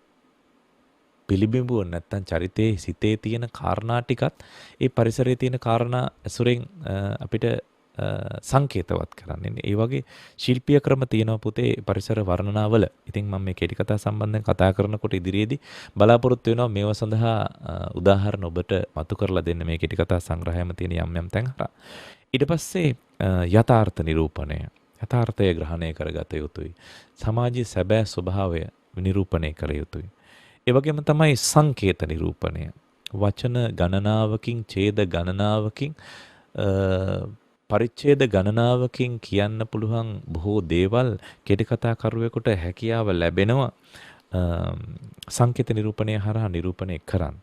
පිළිබිඹුව නැත්තම් චරිතයේ සිතේ තියෙන කාරණා ටිකත් ඒ පරිසරයේ තියෙන කාරණා ඇසුරෙන් අපිට සංකේතවත් කරන්නේ. ඒ වගේ ශිල්පීය ක්‍රම තියෙනවා පුතේ පරිසර වර්ණනාවල. ඉතින් මම මේ කෙටි කතා සම්බන්ධයෙන් කතා කරනකොට ඉදිරියේදී බලාපොරොත්තු වෙනවා මේව සඳහා උදාහරණ ඔබට මතු කරලා දෙන්න මේ කෙටි කතා සංග්‍රහයම තියෙන යම් තැන් හරහා. ඊට පස්සේ යථාර්ථ නිරූපණය. යථාර්ථය ග්‍රහණය කරගත යුතුයි. සමාජයේ සැබෑ ස්වභාවය නිරූපණය කළ යුතුයි. ඒ වගේම තමයි සංකේත නිරූපණය. වචන ගණනාවකින් ඡේද ගණනාවකින් පරිච්ඡේද ගණනාවකින් කියන්න පුළුවන් බොහෝ දේවල් කෙටි කතා කරුවෙකුට හැකියාව ලැබෙනවා සංකේත නිරූපණය හරහා නිරූපණය කරන්න.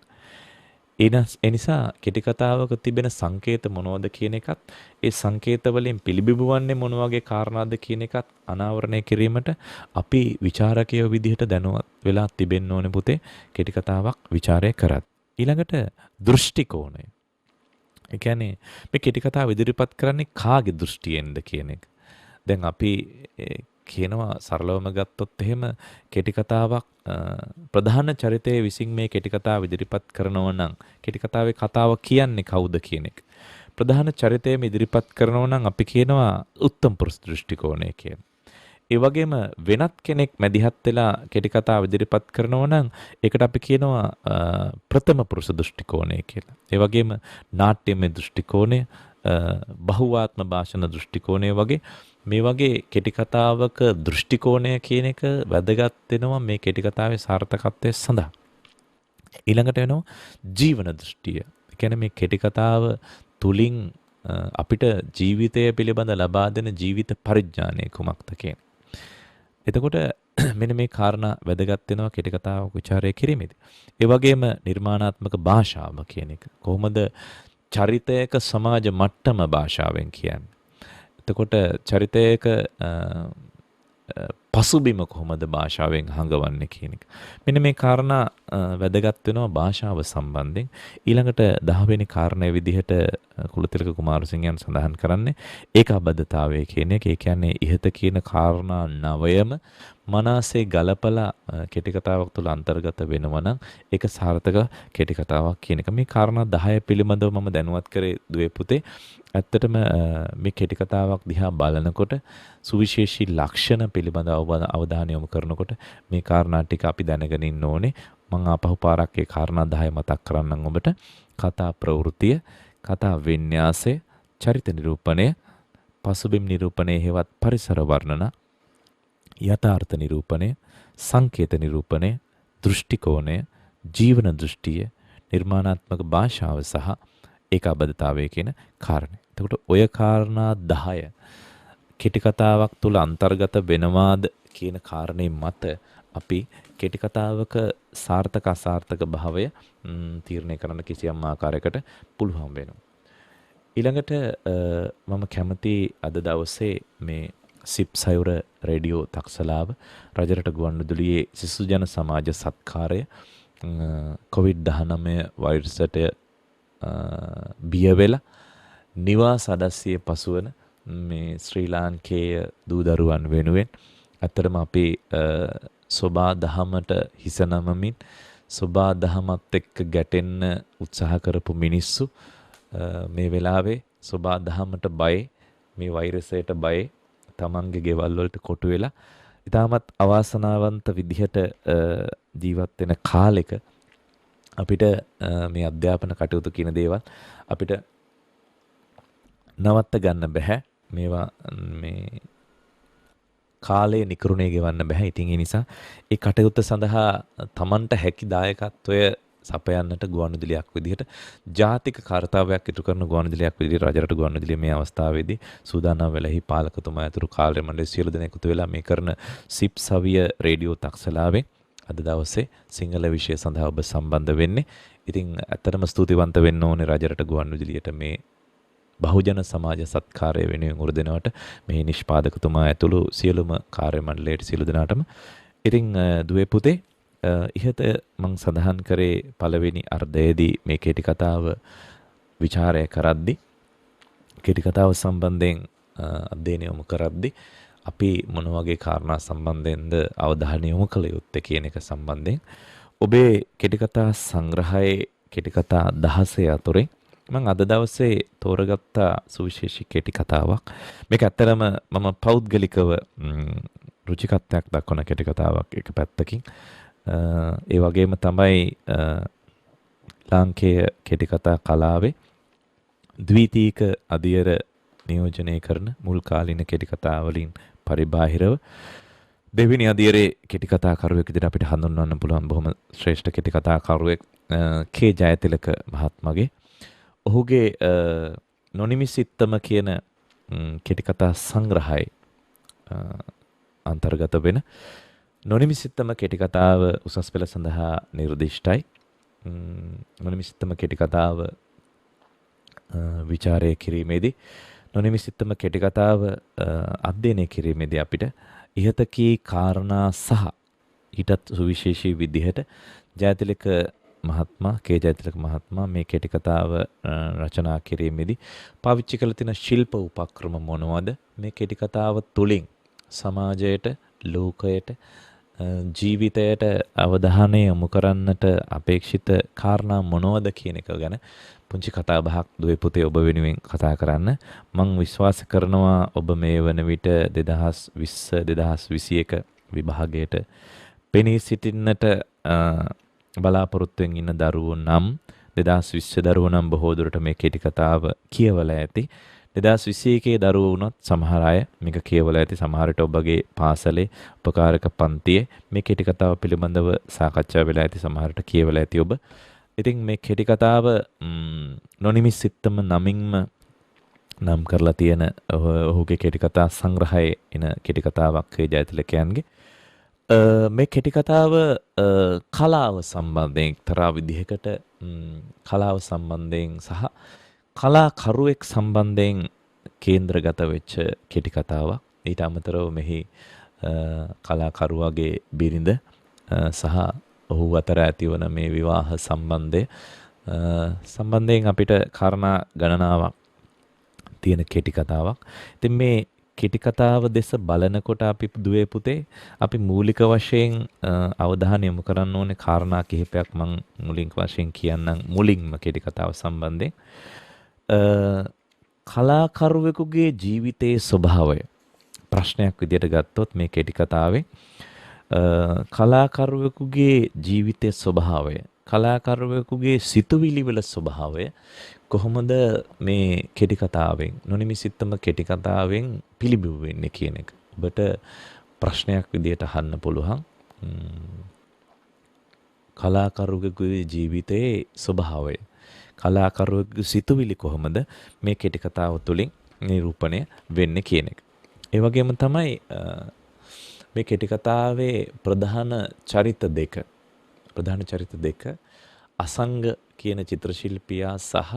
එනිසා කෙටි කතාවක තිබෙන සංකේත මොනවද කියන එකත් ඒ සංකේත වලින් පිළිබිඹුවන්නේ මොන වගේ කාරණාද කියන එකත් අනාවරණය කිරීමට අපි විචාරකයෝ විදිහට දැනුවත් වෙලා තිබෙන්න ඕනේ පුතේ කෙටි කතාවක් විචාරය කරත්. ඊළඟට දෘෂ්ටි කෝණය. ඒ කියන්නේ මේ කෙටි කතාව ඉදිරිපත් කරන්නේ කාගේ දෘෂ්ටියෙන්ද කියන එක. දැන් අපි කියනවා සරලවම ගත්තොත් එහෙම කෙටි කතාවක් ප්‍රධාන චරිතයේ විසින් මේ කෙටි කතාව ඉදිරිපත් කරනවා නම් කෙටි කතාවේ කතාව කියන්නේ කවුද කියන එක. ප්‍රධාන චරිතයම ඉදිරිපත් කරනවා නම් අපි කියනවා උත්තම පුරුෂ දෘෂ්ටි කෝණය කියන. ඒ වගේම වෙනත් කෙනෙක් මැදිහත් වෙලා කෙටි කතාව ඉදිරිපත් කරනවා නම් ඒකට අපි කියනවා ප්‍රථම පුරුෂ දෘෂ්ටි කෝණය කියලා. ඒ වගේම නාට්‍යමය දෘෂ්ටි කෝණය, බහුවාත්ම භාෂණ දෘෂ්ටි කෝණය වගේ මේ වගේ කෙටි කතාවක දෘෂ්ටි කෝණය කියන එක වැදගත් වෙනවා මේ කෙටි කතාවේ සාර්ථකත්වය සඳහා. ඊළඟට වෙනවා ජීවන දෘෂ්ටිය. ඒ කියන්නේ මේ කෙටි කතාව තුලින් අපිට ජීවිතය පිළිබඳ ලබා දෙන ජීවිත පරිඥානය කුමක්ද කියන. එතකොට මෙන්න මේ කාරණා වැදගත් වෙනවා කෙටි කතාවක් විචාරය කිරීමේදී. ඒ වගේම නිර්මාණාත්මක භාෂාව කියන එක. කොහොමද චරිතයක සමාජ මට්ටම භාෂාවෙන් කියන්නේ. එතකොට චරිතයක පසුබිම කොහොමද භාෂාවෙන් හංගවන්නේ කියන එක. මෙන්න මේ කාරණා වැදගත් වෙනවා භාෂාව සම්බන්ධයෙන්. ඊළඟට 10 වෙනි කාරණය විදිහට කුලතිලක කුමාරසිංහයන් සඳහන් කරන්නේ ඒකාබද්ධතාවය කියන එක. ඒ කියන්නේ ඉහත කියන කාරණා 9ම මනසේ ගලපලා කෙටි කතාවක් තුළ අන්තර්ගත වෙනවා නම් ඒක සාර්ථක කෙටි කතාවක් කියන එක. මේ කාරණා 10 පිළිබඳව මම දැනුවත් කරේ දුවේ පුතේ. ඇත්තටම මේ කෙටි කතාවක් දිහා බලනකොට සුවිශේෂී ලක්ෂණ පිළිබඳ අවධානය යොමු කරනකොට මේ කාරණා ටික අපි දැනගෙන ඉන්න ඕනේ. මම ආපහු පාරක් ඒ කාරණා 10 මතක් කරන්නම් ඔබට. කතා ප්‍රවෘත්තිය, කතා වින්‍යාසය, චරිත නිරූපණය, පසුබිම් නිරූපණය හේවත් පරිසර වර්ණන, යථාර්ථ නිරූපණය, සංකේත නිරූපණය, දෘෂ්ටි කෝණය, ජීවන දෘෂ්ටිය, නිර්මාණාත්මක භාෂාව සහ ඒකාබද්ධතාවය කියන කාරණේ. එතකොට ඔය කාරණා 10 කෙටි කතාවක් තුල අන්තර්ගත වෙනවාද කියන කාරණේ මත අපි කෙටි කතාවක සාර්ථක අසාර්ථක භාවය තීරණය කරන්න කිසියම් ආකාරයකට පුළුවන් වෙනවා. ඊළඟට මම කැමති අද දවසේ මේ සිප් සයුර රේඩියෝ තක්සලාව රජරට ගුවන්විදුලියේ සිසු ජන සමාජ සත්කාරය COVID-19 වෛරසට බිය වෙලා නිවාස අදස්සියේ පසුවන මේ ශ්‍රී ලාංකේය දූ දරුවන් වෙනුවෙන් අතරම අපි සෝබා දහමට හිස නමමින් සෝබා දහමත් එක්ක ගැටෙන්න උත්සාහ කරපු මිනිස්සු මේ වෙලාවේ සෝබා දහමට බය මේ වෛරසයට බය තමන්ගේ ගෙවල් වලට කොටු වෙලා ඉතාමත් අවාසනාවන්ත විදිහට ජීවත් වෙන කාලෙක අපිට මේ අධ්‍යාපන කටයුතු කියන දේවල් අපිට නවත්ත ගන්න බෑ. මේවා මේ කාලේ නිකරුණේ ගෙවන්න බෑ. ඉතින් ඒ නිසා ඒ කටයුත්ත සඳහා තමන්ට හැකි දායකත්වය සපයන්නට ගුවන්විදුලියක් විදිහට ජාතික කාර්යතාවයක් ඉටු කරන ගුවන්විදුලියක් විදිහට රජරට ගුවන්විදුලිය මේ අවස්ථාවේදී සූදානම් වෙලෙහි පාලකතුමා ඇතුළු කාර්ය මණ්ඩලයේ සියලු දෙනෙක් එකතු වෙලා මේ කරන සිප් සවිය රේඩියෝ තක්සලාවේ අද දවසේ සිංහල විෂය සඳහා ඔබ සම්බන්ධ වෙන්නේ. ඉතින් ඇත්තටම ස්තුතිවන්ත වෙන්න ඕනේ රජරට ගුවන්විදුලියට මේ බහුජන සමාජ සත්කාරය වෙනුවෙන් උරදෙනවට මේ නිෂ්පාදකතුමා ඇතුළු සියලුම කාර්ය මණ්ඩලයට සියලු දෙනාටම. ඉතින් දුවේ පුතේ ඉහත මම සඳහන් කරේ පළවෙනි අර්ධයේදී මේ කෙටි කතාව විචාරය කරද්දී කෙටි කතාව සම්බන්ධයෙන් අධ්‍යයනය යොමු කරද්දී අපි මොන වගේ කාරණා සම්බන්ධයෙන්ද අවධානය යොමු කළ යුත්තේ කියන එක සම්බන්ධයෙන් ඔබේ කෙටි කතා සංග්‍රහයේ කෙටි කතා 16 අතුරේ මම අද දවසේ තෝරගත්ත සුවිශේෂී කෙටි කතාවක්. මේක ඇත්තටම මම පෞද්ගලිකව රුචිකත්වයක් දක්වන කෙටි කතාවක් එක පැත්තකින්. ඒ වගේම තමයි ලාංකේය කෙටි කතා කලාවේ ද්විතීක අධියර නියෝජනය කරන මුල් කාලීන කෙටි කතා වලින් පරිබාහිරව දෙවෙනි අධියරේ කෙටි කතා කරුවෙක් විදිහට අපිට හඳුන්වන්න පුළුවන් බොහොම ශ්‍රේෂ්ඨ කෙටි කතා කරුවෙක් කේ ජයතිලක මහත්මගේ ඔහුගේ නොනිමිසිත්තම කියන කෙටි කතා සංග්‍රහයේ අන්තර්ගත වෙන නොනිමිසිත්තම කෙටි කතාව උසස් පෙළ සඳහා නිර්දිෂ්ටයි. නොනිමිසිත්තම කෙටි කතාව විචාරය කිරීමේදී නොනිමිසිත්තම කෙටි කතාව අධ්‍යයනය කිරීමේදී අපිට ඉහත කී කාරණා සහ ඊටත් සුවිශේෂී විදිහට ජයතිලක මහත්මයා ජයතිලක මහත්මයා මේ කෙටි කතාව රචනා කිරීමේදී පාවිච්චි කළ තියෙන ශිල්ප උපක්‍රම මොනවද? මේ කෙටි කතාව තුලින් සමාජයට, ලෝකයට, ජීවිතයට අවධානය යොමු කරන්නට අපේක්ෂිත කාරණා මොනවද කියන එක ගැන පුංචි කතා බහක් දුවේ පුතේ ඔබ වෙනුවෙන් කතා කරන්න මම විශ්වාස කරනවා. ඔබ මේ වන විට 2020-2021 විභාගයට පෙනී සිටින්නට බලාපොරොත්තුෙන් ඉන්න දරුවෝ නම් 2020 දරුවෝ නම් බොහෝ දුරට මේ කෙටි කතාව කියවලා ඇති. 2021 දරුවෝ වුණත් සමහර අය මේක කියවලා ඇති. සමහරට ඔබගේ පාසලේ උපකාරක පන්තියේ මේ කෙටි කතාව පිළිබඳව සාකච්ඡා වෙලා ඇති. සමහරට කියවලා ඇති ඔබ. ඉතින් මේ කෙටි කතාව නොනිමිසිත්තම නමින්ම නම් කරලා තියෙන ඔහුගේ කෙටි කතා සංග්‍රහයේ එන කෙටි කතාවක් ජයතිලකයන්ගේ. මේ කෙටි කතාව කලාව සම්බන්ධයෙන් එක්තරා විදිහකට කලාව සම්බන්ධයෙන් සහ කලාකරුවෙක් සම්බන්ධයෙන් කේන්ද්‍රගත වෙච්ච කෙටි කතාවක්. ඊට අමතරව මෙහි කලාකරුවාගේ බිරිඳ සහ ඔහු අතර ඇතිවන මේ විවාහ සම්බන්ධයෙන් අපිට කාරණා ගණනාවක් තියෙන කෙටි කතාවක්. ඉතින් මේ කෙටි කතාව දෙස බලනකොට අපි දුවේ පුතේ අපි මූලික වශයෙන් අවධානය යොමු කරන්න ඕනේ කාරණා කිහිපයක් මම මුලින් වශයෙන් කියන්නම්. මුලින්ම කෙටි කතාව සම්බන්ධයෙන් කලාකරුවෙකුගේ ජීවිතයේ ස්වභාවය ප්‍රශ්නයක් විදිහට ගත්තොත් මේ කෙටි කතාවේ කලාකරුවෙකුගේ ජීවිතයේ ස්වභාවය, කලාකරුවෙකුගේ සිතුවිලි වල ස්වභාවය කොහොමද මේ කෙටි කතාවෙන් නොනිමිසිත්තම කෙටි කතාවෙන් පිළිබිඹු වෙන්නේ කියන එක ඔබට ප්‍රශ්නයක් විදිහට අහන්න පුළුවන්. කලාකරුවෙකුගේ ජීවිතයේ ස්වභාවය, කලාකරුවෙකුගේ සිතුවිලි කොහොමද මේ කෙටි කතාව තුළින් නිරූපණය වෙන්නේ කියන එක. ඒ වගේම තමයි මේ කෙටි කතාවේ ප්‍රධාන චරිත දෙක අසංග කියන චිත්‍ර ශිල්පියා සහ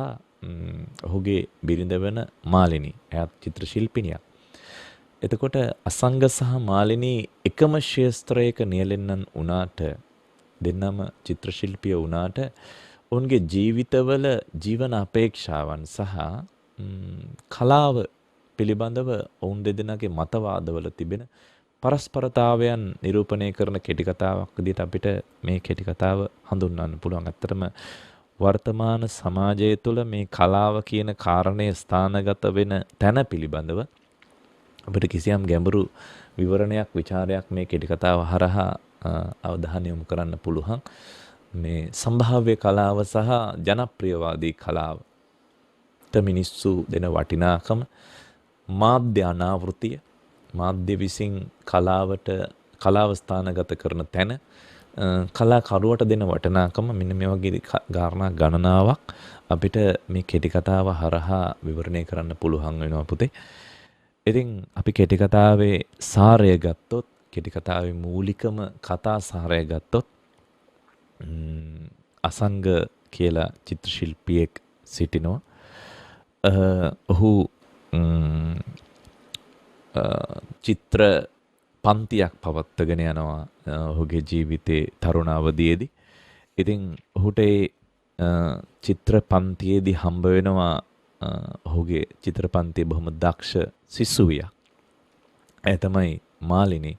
ඔහුගේ බිරිඳ වෙන මාලිනී. එයාත් චිත්‍ර ශිල්පිනියක්. එතකොට අසංග සහ මාලිනී එකම ක්ෂේත්‍රයක නියැලෙන්නන් වුණාට දෙන්නම චිත්‍ර ශිල්පිය වුණාට ඔවුන්ගේ ජීවිතවල ජීවන අපේක්ෂාවන් සහ කලාව පිළිබඳව ඔවුන් දෙදෙනාගේ මතවාදවල තිබෙන පරස්පරතාවයන් නිරූපණය කරන කෙටි කතාවක් විදිහට අපිට මේ කෙටි කතාව හඳුන්වන්න පුළුවන්. ඇත්තටම වර්තමාන සමාජය තුළ මේ කලාව කියන කාරණය ස්ථානගත වෙන තැන පිළිබඳව අපිට කිසියම් ගැඹුරු විවරණයක් විචාරයක් මේ කෙටි කතාව හරහා අවධානය යොමු කරන්න පුළුවන්. මේ සම්භාව්‍ය කලාව සහ ජනප්‍රියවාදී කලාවට මිනිස්සු දෙන වටිනාකම, මාධ්‍ය අනාවෘතිය, මාධ්‍ය විසින් කලාව ස්ථානගත කරන තැන, කලාකරුවට දෙන වටිනාකම, මෙන්න මේ වගේ කාරණා ගණනාවක් අපිට මේ කෙටි කතාව හරහා විවරණය කරන්න පුළුවන් වෙනවා පුතේ. ඉතින් අපි කෙටි කතාවේ සාරය ගත්තොත්, කෙටි කතාවේ මූලිකම කතා සාරය ගත්තොත් අසංග කියලා චිත්‍ර ශිල්පියෙක් සිටිනවා. ඔහු චිත්‍ර පන්තියක් පවත්වගෙන යනවා ඔහුගේ ජීවිතේ තරුණ අවදියේදී. ඉතින් ඔහුට චිත්‍ර පන්තියේදී හම්බ වෙනවා ඔහුගේ චිත්‍ර පන්තියේ බොහොම දක්ෂ සිසුවියක්. ඒ තමයි මාලිනී.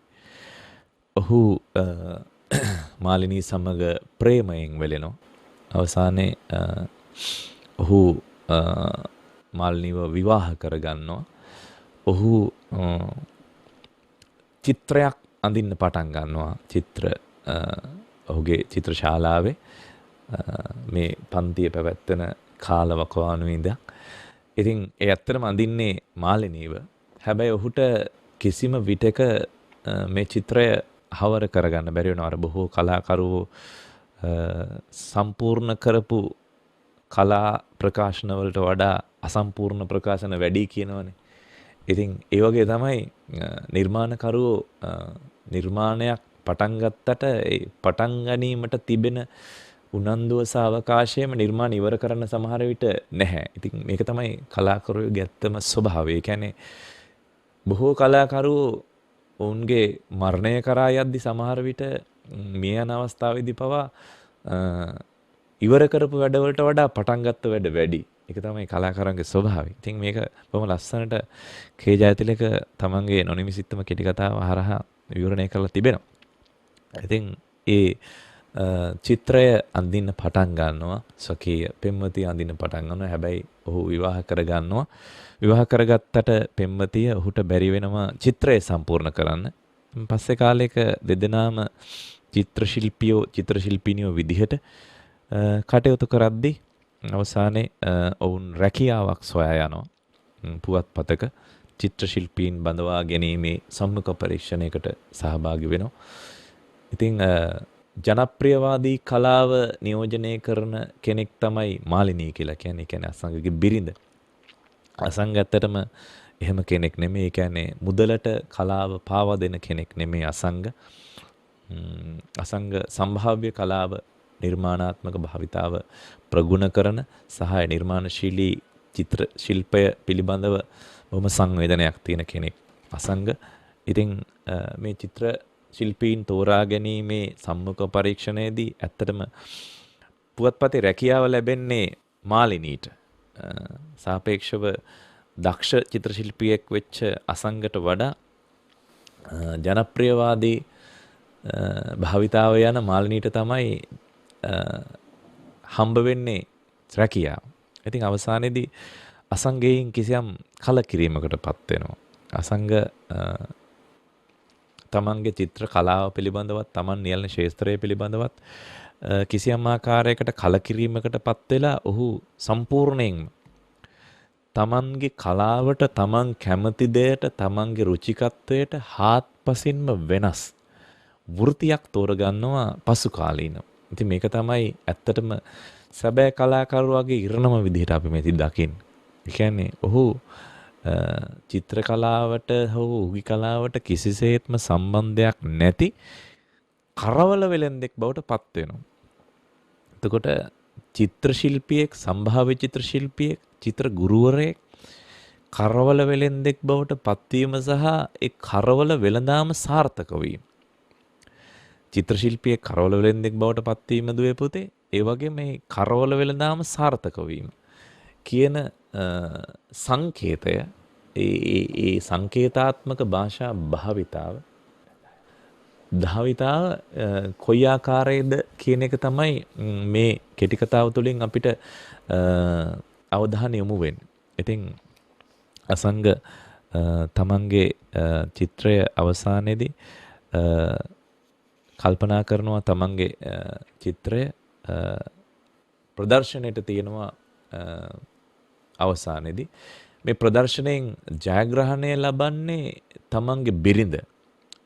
ඔහු මාලිනී සමග ප්‍රේමයෙන් වෙලෙනවා. අවසානයේ ඔහු මාලිනීව විවාහ කරගන්නවා. ඔහු චිත්‍රයක් අඳින්න පටන් ගන්නවා. ඔහුගේ චිත්‍ර ශාලාවේ මේ පන්තිය පැවැත්වෙන කාලවකවානුවේ ඉඳන්. ඉතින් ඒ ඇත්තටම අඳින්නේ මාලිනීව. හැබැයි ඔහුට කිසිම විටක මේ චිත්‍රය හවර කරගන්න බැරි වෙනවා. අර බොහෝ කලාකරුවෝ සම්පූර්ණ කරපු කලා ප්‍රකාශන වලට වඩා අසම්පූර්ණ ප්‍රකාශන වැඩි කියනවනේ. ඉතින් ඒ වගේ තමයි නිර්මාණකරුවෝ නිර්මාණයක් පටන් ගත්තට ඒ පටන් ගැනීමට තිබෙන උනන්දුව සහ අවකාශයම නිර්මාණ ඉවර කරන්න සමහර විට නැහැ. ඉතින් මේක තමයි කලාකරුවෝගේ ඇත්තම ස්වභාවය. ඒ කියන්නේ බොහෝ කලාකරුවෝ ඔවුන්ගේ මරණය කරා යද්දි සමහර විට මිය යන අවස්ථාවේදී පවා ඉවර කරපු වැඩවලට වඩා පටන් ගත්ත වැඩ වැඩි. ඒක තමයි කලාකරුවන්ගේ ස්වභාවය. ඉතින් මේක බොහොම ලස්සනට කේ ජයතිලක තමන්ගේ නොනිමිසිත්තම කෙටි කතාව හරහා විවරණය කරලා තිබෙනවා. ඉතින් ඒ චිත්‍රය අඳින්න පටන් ගන්නවා. ස්වකීය පෙම්වතිය අඳින්න පටන් ගන්නවා. හැබැයි ඔහු විවාහ කරගන්නවා. විවාහ කරගත්තට පෙම්වතිය ඔහුට බැරි වෙනවා චිත්‍රය සම්පූර්ණ කරන්න. පස්සේ කාලයක දෙදෙනාම චිත්‍රශිල්පිනියෝ විදිහට කටයුතු කරද්දී අවසානයේ ඔවුන් රැකියාවක් සොයා යනවා. පුවත්පතක චිත්‍රශිල්පීන් බඳවා ගැනීමේ සම්මුඛ පරීක්ෂණයකට සහභාගී වෙනවා. ඉතින් ජනප්‍රියවාදී කලාව නියෝජනය කරන කෙනෙක් තමයි මාලිනී කියලා කියන්නේ. ඒ කියන්නේ අසංගගේ බිරිඳ. අසංග ඇත්තටම එහෙම කෙනෙක් නෙමෙයි. ඒ කියන්නේ මුදලට කලාව පාවා දෙන කෙනෙක් නෙමෙයි අසංග. අසංග සම්භාව්‍ය කලාව නිර්මාණාත්මක භාවිතාව ප්‍රගුණ කරන සහ නිර්මාණශීලී චිත්‍ර ශිල්පය පිළිබඳව බොහොම සංවේදනයක් තියෙන කෙනෙක් අසංග. ඉතින් මේ චිත්‍ර ශිල්පීන් තෝරා ගැනීමේ සම්මුඛ පරීක්ෂණයේදී ඇත්තටම පුවත්පතේ රැකියාව ලැබෙන්නේ මාලිනීට. සාපේක්ෂව දක්ෂ චිත්‍ර ශිල්පියෙක් වෙච්ච අසංගට වඩා ජනප්‍රියවාදී භාවිතාව යන මාලිනීට තමයි හම්බ වෙන්නේ රැකියාව. ඉතින් අවසානයේදී අසංගයෙන් කිසියම් කලකිරීමකටපත් වෙනවා. අසංග තමන්ගේ චිත්‍ර කලාව පිළිබඳවත් තමන් නියැලෙන ක්ෂේත්‍රය පිළිබඳවත් කිසියම් ආකාරයකට කලකිරීමකටපත් වෙලා ඔහු සම්පූර්ණයෙන්ම තමන්ගේ කලාවට තමන් කැමති දෙයට තමන්ගේ රුචිකත්වයට හාත්පසින්ම වෙනස් වෘත්තියක් තෝරගන්නවා පසු කාලීනව. ඉතින් මේක තමයි ඇත්තටම සැබෑ කලාකරුවාගේ ඉරණම විදිහට අපි මෙතන දකින්නේ. ඒ කියන්නේ ඔහු චිත්‍ර කලාවට හෝ උගි කලාවට කිසිසේත්ම සම්බන්ධයක් නැති කරවල වෙලෙන්දෙක් බවට පත් වෙනවා. එතකොට චිත්‍ර ශිල්පියෙක්, සම්භාව්‍ය චිත්‍ර ශිල්පියෙක්, චිත්‍ර ගුරුවරයෙක් කරවල වෙලෙන්දෙක් බවට පත්වීම සහ ඒ කරවල වෙළඳාම සාර්ථක වීම. චිත්‍ර ශිල්පියෙක් කරවල වෙලෙන්දෙක් බවට පත්වීම දුවේ පුතේ, ඒ වගේ මේ කරවල වෙළඳාම සාර්ථක වීම කියන සංකේතය, ඒ සංකේතාත්මක භාෂා භාවිතාව කොයි ආකාරයේද කියන එක තමයි මේ කෙටි කතාව තුළින් අපිට අවධානය යොමු වෙන්නේ. ඉතින් අසංග තමන්ගේ චිත්‍රය අවසානයේදී කල්පනා කරනවා තමන්ගේ චිත්‍රය ප්‍රදර්ශනයට තියෙනවා අවසානයේදී. මේ ප්‍රදර්ශනයෙන් ජයග්‍රහණය ලබන්නේ තමන්ගේ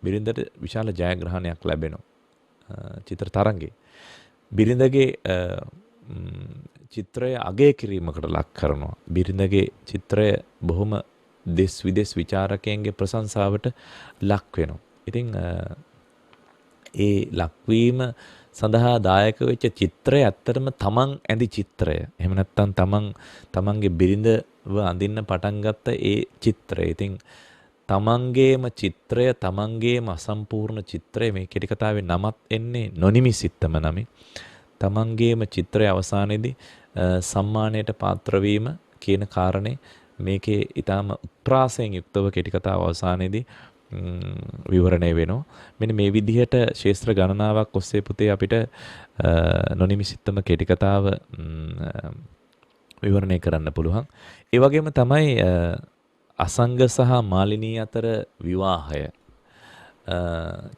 බිරිඳට විශාල ජයග්‍රහණයක් ලැබෙනවා චිත්‍ර තරංගේ. බිරිඳගේ චිත්‍රය අගය කිරීමකට ලක් කරනවා. බිරිඳගේ චිත්‍රය බොහොම දෙස් විදෙස් විචාරකයන්ගේ ප්‍රශංසාවට ලක් වෙනවා. ඉතින් ඒ ලක්වීම සඳහා දායක වෙච්ච චිත්‍රය ඇත්තටම තමන් ඇඳි චිත්‍රය. එහෙම නැත්නම් තමන්ගේ බිරිඳව අඳින්න පටන් ගත්ත ඒ චිත්‍රය. ඉතින් තමන්ගේම චිත්‍රය, තමන්ගේම අසම්පූර්ණ චිත්‍රය, මේ කෙටි කතාවේ නමත් එන්නේ නොනිමිසිත්තම නමින්. තමන්ගේම චිත්‍රය අවසානයේදී සම්මානයට පාත්‍ර වීම කියන කාරණේ මේකේ ඊටාම උත්ප්‍රාසයෙන් යුක්තව කෙටි කතාව අවසානයේදී විවරණය වෙනවා. මෙන්න මේ විදිහට ශාස්ත්‍ර ගණනාවක් ඔස්සේ පුතේ අපිට නොනිමිසිත්තම කෙටි කතාව විවරණය කරන්න පුළුවන්. ඒ වගේම තමයි අසංග සහ මාලිනී අතර විවාහය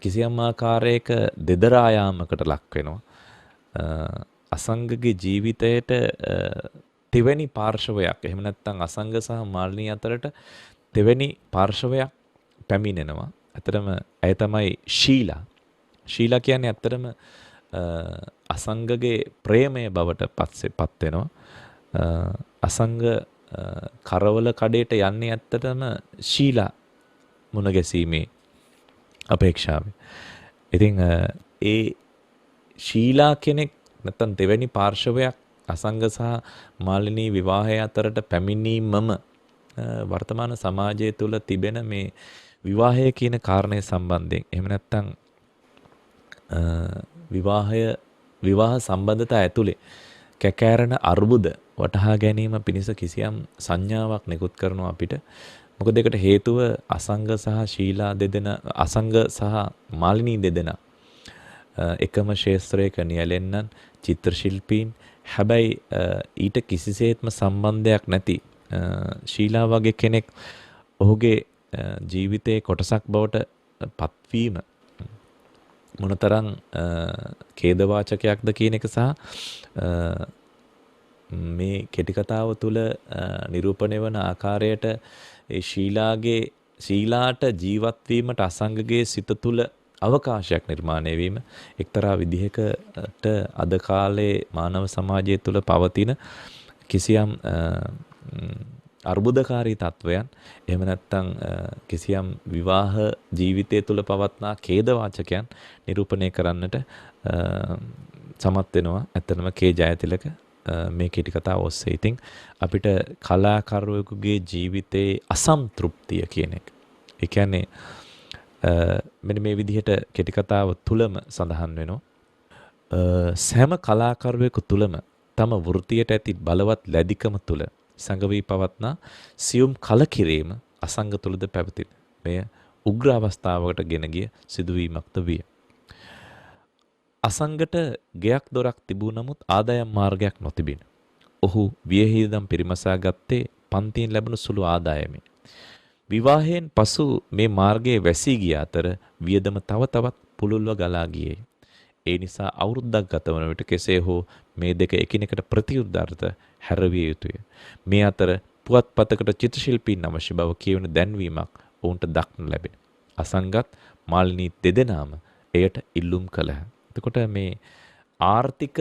කිසියම් ආකාරයක දෙදරා යාමකට ලක් වෙනවා. අසංගගේ ජීවිතයට තෙවැනි පාර්ශවයක්, එහෙම නැත්නම් අසංග සහ මාලිනී අතරට තෙවැනි පාර්ශවයක් පැමිණෙනවා. ඇත්තටම ඇය තමයි ශීලා. ශීලා කියන්නේ ඇත්තටම අසංගගේ ප්‍රේමය බවට පත් වෙනවා. අසංග කරවල කඩේට යන්නේ ඇත්තටම ශීලා මුණ ගැසීමේ අපේක්ෂාවෙන්. ඉතින් ඒ ශීලා කෙනෙක් නැත්තම් දෙවැනි පාර්ශවයක් අසංග සහ මාලිනී විවාහය අතරට පැමිණීමම වර්තමාන සමාජය තුළ තිබෙන මේ විවාහය කියන කාරණය සම්බන්ධයෙන් එහෙම නැත්තම් විවාහ සම්බන්ධතා ඇතුලේ කැකෑරෙන අර්බුද වටහා ගැනීම පිණිස කිසියම් සංඥාවක් නිකුත් කරනවා අපිට. මොකද ඒකට හේතුව අසංග සහ ශීලා දෙදෙනා අසංග සහ මාලිනී දෙදෙනා එකම ශාස්ත්‍රයක නියැලෙන්නන් චිත්‍ර ශිල්පීන්. හැබැයි ඊට කිසිසේත්ම සම්බන්ධයක් නැති ශීලා වගේ කෙනෙක් ඔහුගේ ජීවිතයේ කොටසක් බවට පත්වීම මොනතරම් ඛේදවාචකයක්ද කියන එක සහ මේ කෙටි කතාව තුළ නිරූපණය වන ආකාරයට ඒ ශීලාට ජීවත් වීමට අසංගගේ සිත තුළ අවකාශයක් නිර්මාණය වීම එක්තරා විදිහකට අද කාලේ මානව සමාජය තුළ පවතින කිසියම් අර්බුදකාරී තත්වයන් එහෙම නැත්නම් කිසියම් විවාහ ජීවිතය තුළ පවත්නා ඛේදවාචකයන් නිරූපණය කරන්නට සමත් වෙනවා. ඇත්තටම කේ ජයතිලක මේ කෙටි කතාව ඔස්සේ. ඉතින් අපිට කලාකරුවෙකුගේ ජීවිතයේ අසම්තෘප්තිය කියන එක. ඒ කියන්නේ මෙන්න මේ විදිහට කෙටි කතාව තුලම සඳහන් වෙනවා. සෑම කලාකරුවෙකු තුලම තම වෘත්තියට ඇති බලවත් ලැබිකම තුල සංගවී පවත්නා සියුම් කලකිරීම අසංග තුලද පැවතින. මෙය උග්‍ර අවස්ථාවකට ගෙන ගිය සිදුවීමක්ද විය. අසංගට ගෙයක් දොරක් තිබූ නමුත් ආදායම් මාර්ගයක් නොතිබින. ඔහු වියහිදම් පිරිමසා ගත්තේ පන්තියෙන් ලැබුණු සුළු ආදායමෙන්. විවාහයෙන් පසු මේ මාර්ගයේ වැසී ගිය අතර වියදම තව තවත් පුළුල්ව ගලා ගියේ. ඒ නිසා අවුරුද්දක් ගත වන විට කෙසේ හෝ මේ දෙක එකිනෙකට ප්‍රතිඋදාර්ථ හැරවිය යුතුය. මේ අතර පුවත්පතකට චිත්‍රශිල්පීන් අවශ්‍ය බව කියවන දැන්වීමක් ඔවුන්ට දක්න ලැබෙන. අසංගත් මාලිනී දෙදෙනාම එයට ඉල්ලුම් කළහ. එතකොට මේ ආර්ථික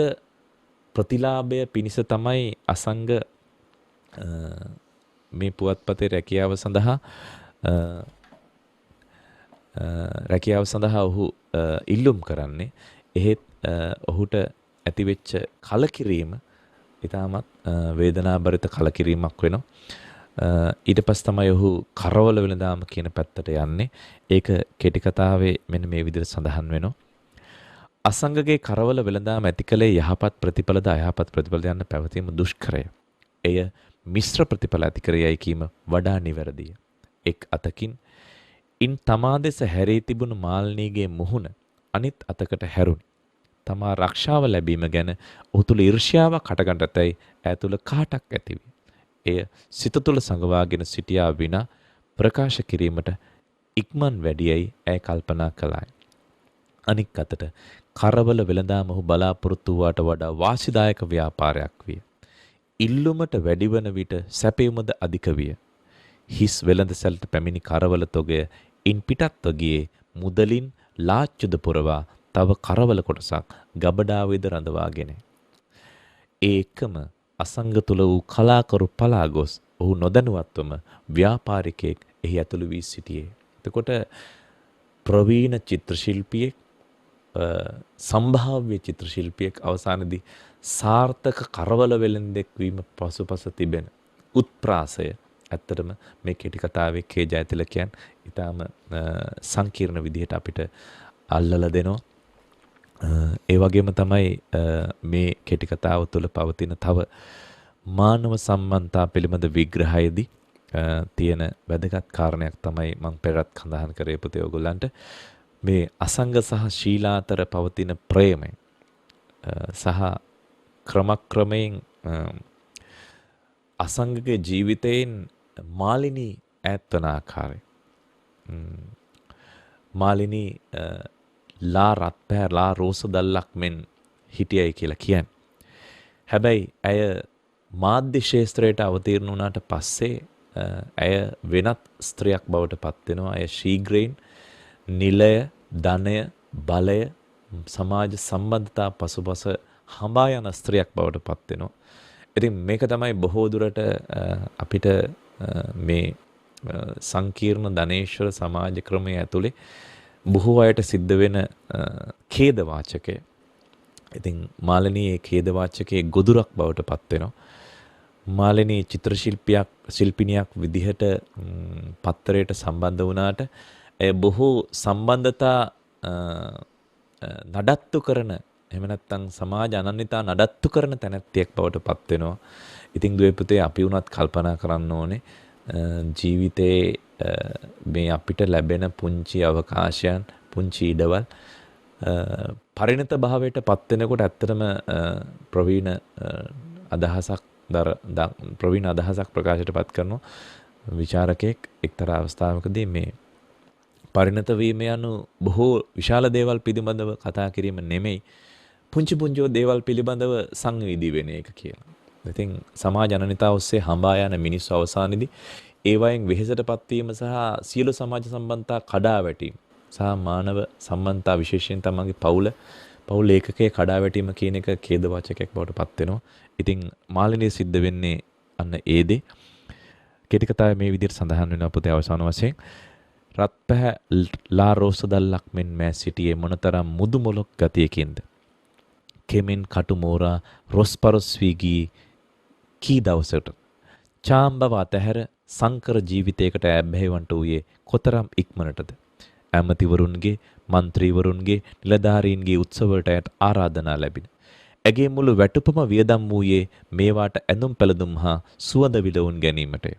ප්‍රතිලාභය පිණිස තමයි අසංග මේ පුවත්පතේ රැකියාව සඳහා ඔහු ඉල්ලුම් කරන්නේ. එහෙත් ඔහුට ඇතිවෙච්ච කලකිරීම ඉතාමත් වේදනාබරිත කලකිරීමක් වෙනවා. ඊට පස්සේ තමයි ඔහු කරවල වෙළඳාම කියන පැත්තට යන්නේ. ඒක කෙටි කතාවේ මෙන්න මේ විදිහට සඳහන් වෙනවා. අසංගගේ කරවල වෙළඳාම ඇති කලේ යහපත් ප්‍රතිඵලද අයහපත් ප්‍රතිඵලද යන්න පැවතීම දුෂ්කරය. එය මිශ්‍ර ප්‍රතිඵල ඇති කර යයි කීම වඩා නිවැරදිය. එක් අතකින් ඉන් තමා දෙස හැරී තිබුණු මාලිනීගේ මුහුණ අනිත් අතකට හැරුණි. තමා රක්ෂාව ලැබීම ගැන ඔහු තුළ ඊර්ෂ්‍යාවක් හටගන්නටයි ඈ තුළ කාටක් ඇතිවිය. එය සිත තුළ සංගවාගෙන සිටියා විනා ප්‍රකාශ කිරීමට ඉක්මන් වැඩියයි ඈ කල්පනා කළාය. අනික් අතට කරවල වෙළඳාම ඔහු බලාපොරොත්තු වූවට වඩා වාසිදායක ව්‍යාපාරයක් විය. ඉල්ලුමට වැඩිවන විට සැපයුමද අධික විය. හිස් වෙළඳසැලට පැමිණි කරවල තොගය ඉන් පිටත්ව ගියේ මුදලින් ලාච්චුද පුරවා තව කරවල කොටසක් ගබඩාවේද රඳවාගෙන. ඒ එකම අසංග තුල වූ කලාකරු පලා ගොස් ඔහු නොදැනුවත්වම ව්‍යාපාරිකයෙක් එහි ඇතුළු වී සිටියේ. එතකොට ප්‍රවීණ චිත්‍ර ශිල්පියෙක් සම්භාව්‍ය චිත්‍ර ශිල්පියෙක් අවසානයේදී සාර්ථක කරවල වෙළෙන්දෙක් වීම පසුපස තිබෙන උත්ප්‍රාසය ඇත්තටම මේ කෙටි කතාවේ කේ ජයතිලකයන් ඊටාම සංකීර්ණ විදිහට අපිට අල්ලලා දෙනවා. ඒ වගේම තමයි මේ කෙටි කතාව තුළ පවතින තව මානව සම්බන්ධතා පිළිබඳ විග්‍රහයේදී තියෙන වැදගත් කාරණයක් තමයි මම පෙරත් සඳහන් කරේ පුතේ ඔයගොල්ලන්ට මේ අසංග සහ ශීලා අතර පවතින ප්‍රේමය සහ ක්‍රමක්‍රමයෙන් අසංගගේ ජීවිතයෙන් මාලිනී ඈත්වන ආකාරය. මාලිනී ලා රත්පැහැර ලා රෝස දල්ලක් මෙන් හිටියයි කියලා කියන්නේ. හැබැයි ඇය මාධ්‍ය ශාස්ත්‍රයට අවතීර්ණ වුණාට පස්සේ ඇය වෙනත් ස්ත්‍රියක් බවට පත් වෙනවා. ඇය ශීඝ්‍රයෙන් නිලය, ධනය, බලය, සමාජ සම්බන්ධතා පසුපස හඹා යන ස්ත්‍රියක් බවට පත් වෙනවා. ඉතින් මේක තමයි බොහෝ දුරට අපිට මේ සංකීර්ණ ධනේශ්වර සමාජ ක්‍රමය ඇතුලේ බොහෝ අයට සිද්ධ වෙන ඛේද වාචකය. ඉතින් මාළනී ඒ ඛේද වාචකයේ ගොදුරක් බවට පත් වෙනවා. මාළනී චිත්‍ර ශිල්පිනියක් විදිහට පත්තරයට සම්බන්ධ වුණාට ඒ බොහෝ සම්බන්ධතා නඩත්තු කරන එහෙම නැත්නම් සමාජ අනන්‍යතා නඩත්තු කරන තැනැත්තියක් බවට පත් වෙනවා. ඉතින් දුවේ පුතේ අපි වුණත් කල්පනා කරන්න ඕනේ ජීවිතේ මේ අපිට ලැබෙන පුංචි අවකාශයන් පුංචි ඉඩවල් පරිණත භාවයට පත් වෙනකොට ඇත්තටම ප්‍රවීණ අදහසක් ප්‍රකාශයට පත් කරනවා විචාරකයෙක් එක්තරා අවස්ථාවකදී මේ පරිණත වීම යනු බොහෝ විශාල දේවල් පිළිබඳව කතා කිරීම නෙමෙයි පුංචි දේවල් පිළිබඳව සංවේදී වෙන එක කියලා. ඉතින් සමාජ අනන්‍යතාව ඔස්සේ හඹා යන මිනිස්සු අවසානයේදී ඒ වයින් වෙහෙසටපත් වීම සහ සියලු සමාජ සම්බන්ධතා කඩා වැටීම සහ මානව සම්බන්ධතා විශේෂයෙන් තමන්ගේ පවුල ඒකකයේ කඩා වැටීම කියන එක ඛේද වාචකයක් බවට පත් වෙනවා. ඉතින් මාළනී සිද්ධ වෙන්නේ අන්න ඒ දේ. කෙටි කතාවේ මේ විදිහට සඳහන් වෙනවා පුතේ අවසාන වශයෙන් රත්පැහැ ලා රෝස දල්ලක් මෙන් මෑ සිටියේ මොනතරම් මුදු මොලොක් ගතියකින්ද කෙමෙන් කටු මෝරා රොස්පරොස් වී ගී කී දවසකට චාම්බව අතහැර සංකර ජීවිතයකට ඈබ්බැහිවන්ට වූයේ කොතරම් ඉක්මනටද ඇමතිවරුන්ගේ മന്ത്രിවරුන්ගේ නිලධාරීන්ගේ උත්සවවලට ආරාධනා ලැබින ඇගේ මුළු වැටුපම වියදම් වූයේ මේවාට ඇඳුම් පැළඳුම් හා සුවඳ විලවුන් ගැනීමටය.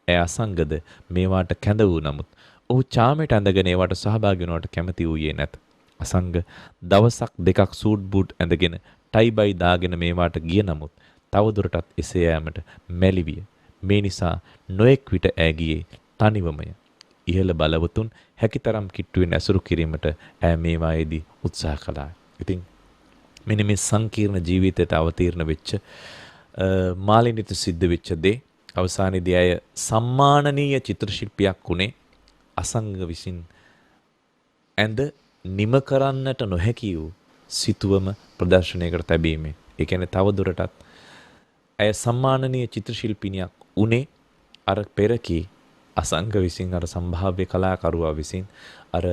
ඇය අසංගද මේවාට කැඳ වූ නමුත් ඔහු චාමයට ඇඳගෙන ඒවට සහභාගී වුණාට කැමති වූයේ නැත. අසංග දවසක් දෙකක් සූට් බූට් ඇඳගෙන ටයි බයි දාගෙන මේවාට ගිය නමුත් තවදුරටත් එසේ යෑමට මැලි විය. මේ නිසා නොඑක් විට ඈ ගියේ තනිවමය. ඉහළ බලවතුන් හැකිතරම් කිට්ටුවෙන් ඇසුරු කිරීමට ඈ මේවායේදී උත්සාහ කළා. ඉතින් මෙන්න මේ සංකීර්ණ ජීවිතයට අවතීර්ණ වෙච්ච මාළිනිට සිද්ධ වෙච්ච දේ අවසානයේදී අය සම්මානනීය චිත්‍ර ශිල්පියක් වුණේ අසංග විසින් ඇඳ නිම කරන්නට නොහැකි වූ සිතුවම ප්‍රදර්ශනයකට තැබීමෙන්. ඒ කියන්නේ තවදුරටත් ඇය සම්මානනීය චිත්‍ර ශිල්පිනියක් උනේ අර පෙරකී අසංග විසින් අර සම්භාව්‍ය කලාකරුවා විසින් අර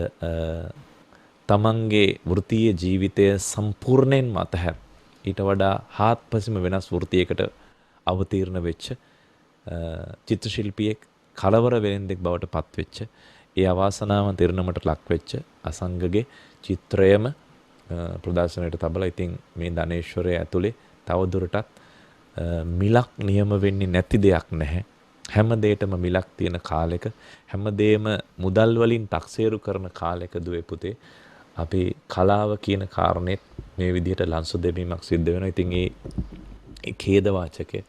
තමන්ගේ වෘත්තීය ජීවිතය සම්පූර්ණයෙන්ම අතහැර ඊට වඩා හාත්පසම වෙනස් වෘත්තියකට අවතීර්ණ වෙච්ච චිත්‍ර ශිල්පියෙක් කලවර වෙලෙන්දෙක් බවට පත් වෙච්ච ඒ අවාසනාවන්ත ඉරණමට ලක් වෙච්ච අසංගගේ චිත්‍රයම ප්‍රදර්ශනයට තබලා ඉතින් මේ ධනේශ්වරය ඇතුලේ තවදුරටත් මිලක් නියම වෙන්නේ නැති දෙයක් නැහැ. හැම දෙයකම මිලක් තියෙන කාලෙක හැමදේම මුදල් වලින් තක්සේරු කරන කාලෙක දුවේ පුතේ අපි කලාව කියන කාරණෙත් මේ විදිහට ලංසු දෙවීමක් සිද්ධ වෙනවා. ඉතින් ඒ ඛේද වාචකය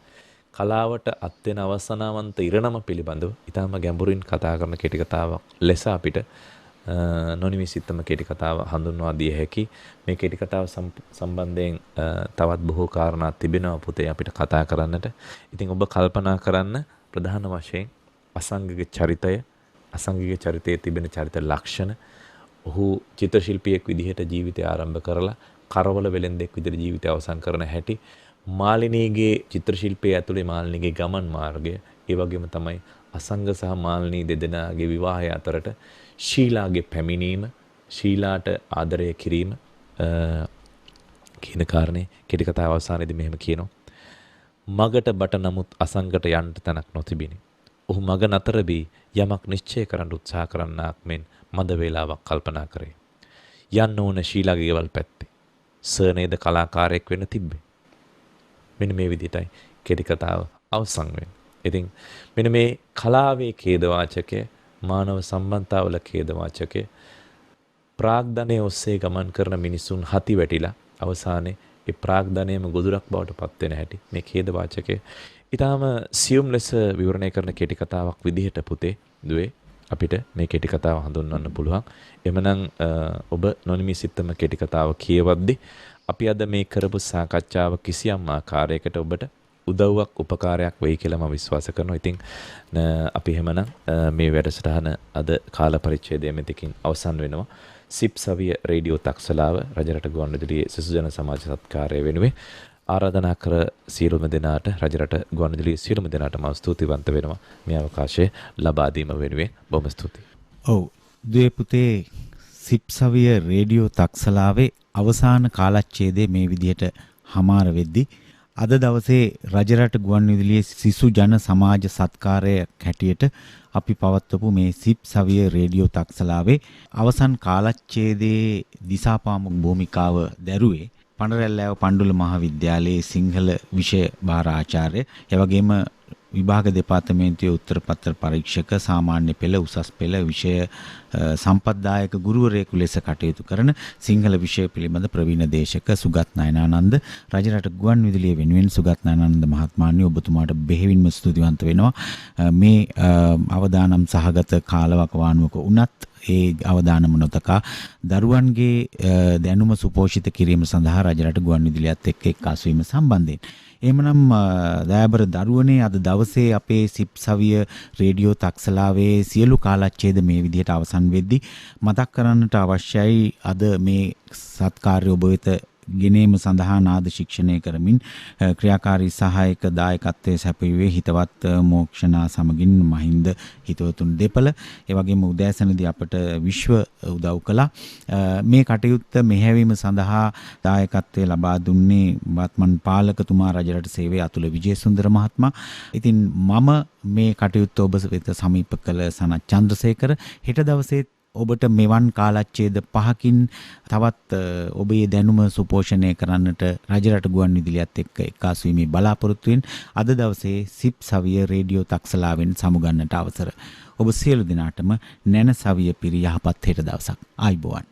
කලාවට අත් වෙන අවසනාවන්ත ඉරණම පිළිබඳව ඊටම ගැඹුරින් කතා කරන කෙටි කතාවක් ලෙස අපිට නොනිමිසිතම කෙටි කතාව හඳුන්වා දිය හැකි. මේ කෙටි කතාව සම්බන්ධයෙන් තවත් බොහෝ කාරණා තිබෙනවා පුතේ අපිට කතා කරන්නට. ඉතින් ඔබ කල්පනා කරන්න ප්‍රධාන වශයෙන් අසංගගේ චරිතය, අසංගගේ චරිතයේ තිබෙන චරිත ලක්ෂණ, ඔහු චිත්‍ර ශිල්පියෙක් විදිහට ජීවිතය ආරම්භ කරලා කරවල වෙලෙන්දෙක් විදිහට ජීවිතය අවසන් කරන හැටි, මාළිනීගේ චිත්‍ර ශිල්පයේ ඇතුලේ මාළිනීගේ ගමන් මාර්ගය, ඒ වගේම තමයි අසංග සහ මාළිනී දෙදෙනාගේ විවාහය අතරට ශීලාගේ පැමිණීම, ශීලාට ආදරය කිරීම කියන කාරණේ කෙටි කතාව අවසානයේදී මෙහෙම කියනවා. මගට බට නමුත් අසංගට යන්න තැනක් නොතිබිනි. ඔහු මග නතර වී යමක් නිශ්චය කරන්න උත්සාහ කරන්නාක් මෙන් මද වේලාවක් කල්පනා කරේ. යන්න ඕන ශීලාගේ ගෙවල් පැත්තේ. සර් නේද කලාකාරයෙක් වෙන්න තිබ්බේ. මෙන්න මේ විදිහටයි කෙටි කතාව අවසන් වෙන්නේ. ඉතින් මෙන්න මේ කලාවේ ඛේදවාචකය, මානව සම්බන්ධතාවල ඛේදවාචකය, ප්‍රාග්ධනයේ ඔස්සේ ගමන් කරන මිනිසුන් හති වැටිලා අවසානයේ ඒ ප්‍රාග්ධනයේම ගොදුරක් බවට පත් වෙන හැටි මේ ඛේදවාචකය ඊටාම සියුම් ලෙස විවරණය කරන කෙටි කතාවක් විදිහට පුතේ දුවේ අපිට මේ කෙටි කතාව හඳුන්වන්න පුළුවන්. එමනම් ඔබ නොනිමිසිතම කෙටි කතාව කියවද්දී අපි අද මේ කරපු සාකච්ඡාව කිසියම් ආකාරයකට ඔබට උදව්වක් උපකාරයක් වෙයි කියලා මම විශ්වාස කරනවා. ඉතින් අපි එහෙමනම් මේ වැඩසටහන අද කාල පරිච්ඡේදය මෙතකින් අවසන් වෙනවා. සිප් සවිය රේඩියෝ තක්සලාව රජරට ගුවන්විදුලියේ සිසු ජන සමාජ සත්කාරය වෙනුවෙන් ආරාධනා කර සියලුම දෙනාට රජරට ගුවන්විදුලි සියලුම දෙනාටම ස්තුතිවන්ත වෙනවා මේ අවකාශය ලබා දීම වෙනුවෙන් බොහොම ස්තුතියි. ඔව් දුවේ පුතේ සිප්සවිය රේඩියෝ තක්සලාවේ අවසාන කාලච්ඡේදයේ මේ විදිහට හමාර වෙද්දී අද දවසේ රජරට ගුවන්විදුලියේ සිසු ජන සමාජ සත්කාරයක් හැටියට අපි පවත්වපු මේ සිප්සවිය රේඩියෝ තක්සලාවේ අවසන් කාලච්ඡේදයේ දිසාපාමොක් භූමිකාව දැරුවේ පඬරැල්ලෑව පණ්ඩුල මහාවිද්‍යාලයේ සිංහල විෂය භාර ආචාර්ය එවැගේම විභාග දෙපාර්තමේන්තුවේ උත්තර පත්‍ර පරීක්ෂක සාමාන්‍ය පෙළ උසස් පෙළ විෂය සම්පත්දායක ගුරුවරයෙකු ලෙස කටයුතු කරන සිංහල විෂය පිළිබඳ ප්‍රවීණ දේශක සුගත් නයනානන්ද රජරට ගුවන්විදුලිය වෙනුවෙන් සුගත් නයනානන්ද මහත්මයාණනි ඔබතුමාට බෙහෙවින්ම ස්තුතිවන්ත වෙනවා මේ අවදානම් සහගත කාලවකවානුවක වුණත් ඒ අවදානම නොතකා දරුවන්ගේ දැනුම සුපෝෂිත කිරීම සඳහා රජරට ගුවන්විදුලියත් එක්ක එක්කාසු වීම සම්බන්ධයෙන් එහෙමනම් දයාබර දරුවනේ අද දවසේ අපේ සිප්සවිය රේඩියෝ තක්සලාවේ සියලු කාලච්ඡේද මේ විදිහට අවසන් වෙද්දී මතක් කරන්නට අවශ්‍යයි අද මේ සත්කාර්ය ඔබ වෙත ගෙනීම සඳහා නාද ශික්ෂණය කරමින් ක්‍රියාකාරී සහායක දායකත්වයේ සැපයුවේ හිතවත් මෝක්ෂනා සමගින් මහින්ද හිතවතුන් දෙපළ ඒ වගේම උදෑසනදී අපට විශ්ව උදව් කළා මේ කටයුත්ත මෙහෙයවීම සඳහා දායකත්වයේ ලබා දුන්නේ වත්මන් පාලකතුමා රජරට සේවයේ අතුල විජේසුන්දර මහත්මයා. ඉතින් මම මේ කටයුත්ත ඔබ වෙත සමීප කළ සනත් චන්ද්‍රසේකර හෙට දවසේ ඔබට මෙවන් කාලච්ඡේද 5කින් තවත් ඔබේ දැනුම සුපෝෂණය කරන්නට රජරට ගුවන්විදුලියත් එක්ක එක්කාසු වීමේ බලාපොරොත්තුවෙන් අද දවසේ සිප්සවිය රේඩියෝ තක්සලාවෙන් සමුගන්නට අවසර. ඔබ සියලු දෙනාටම නැන සවිය පිරි යහපත් හෙට දවසක්. ආයුබෝවන්.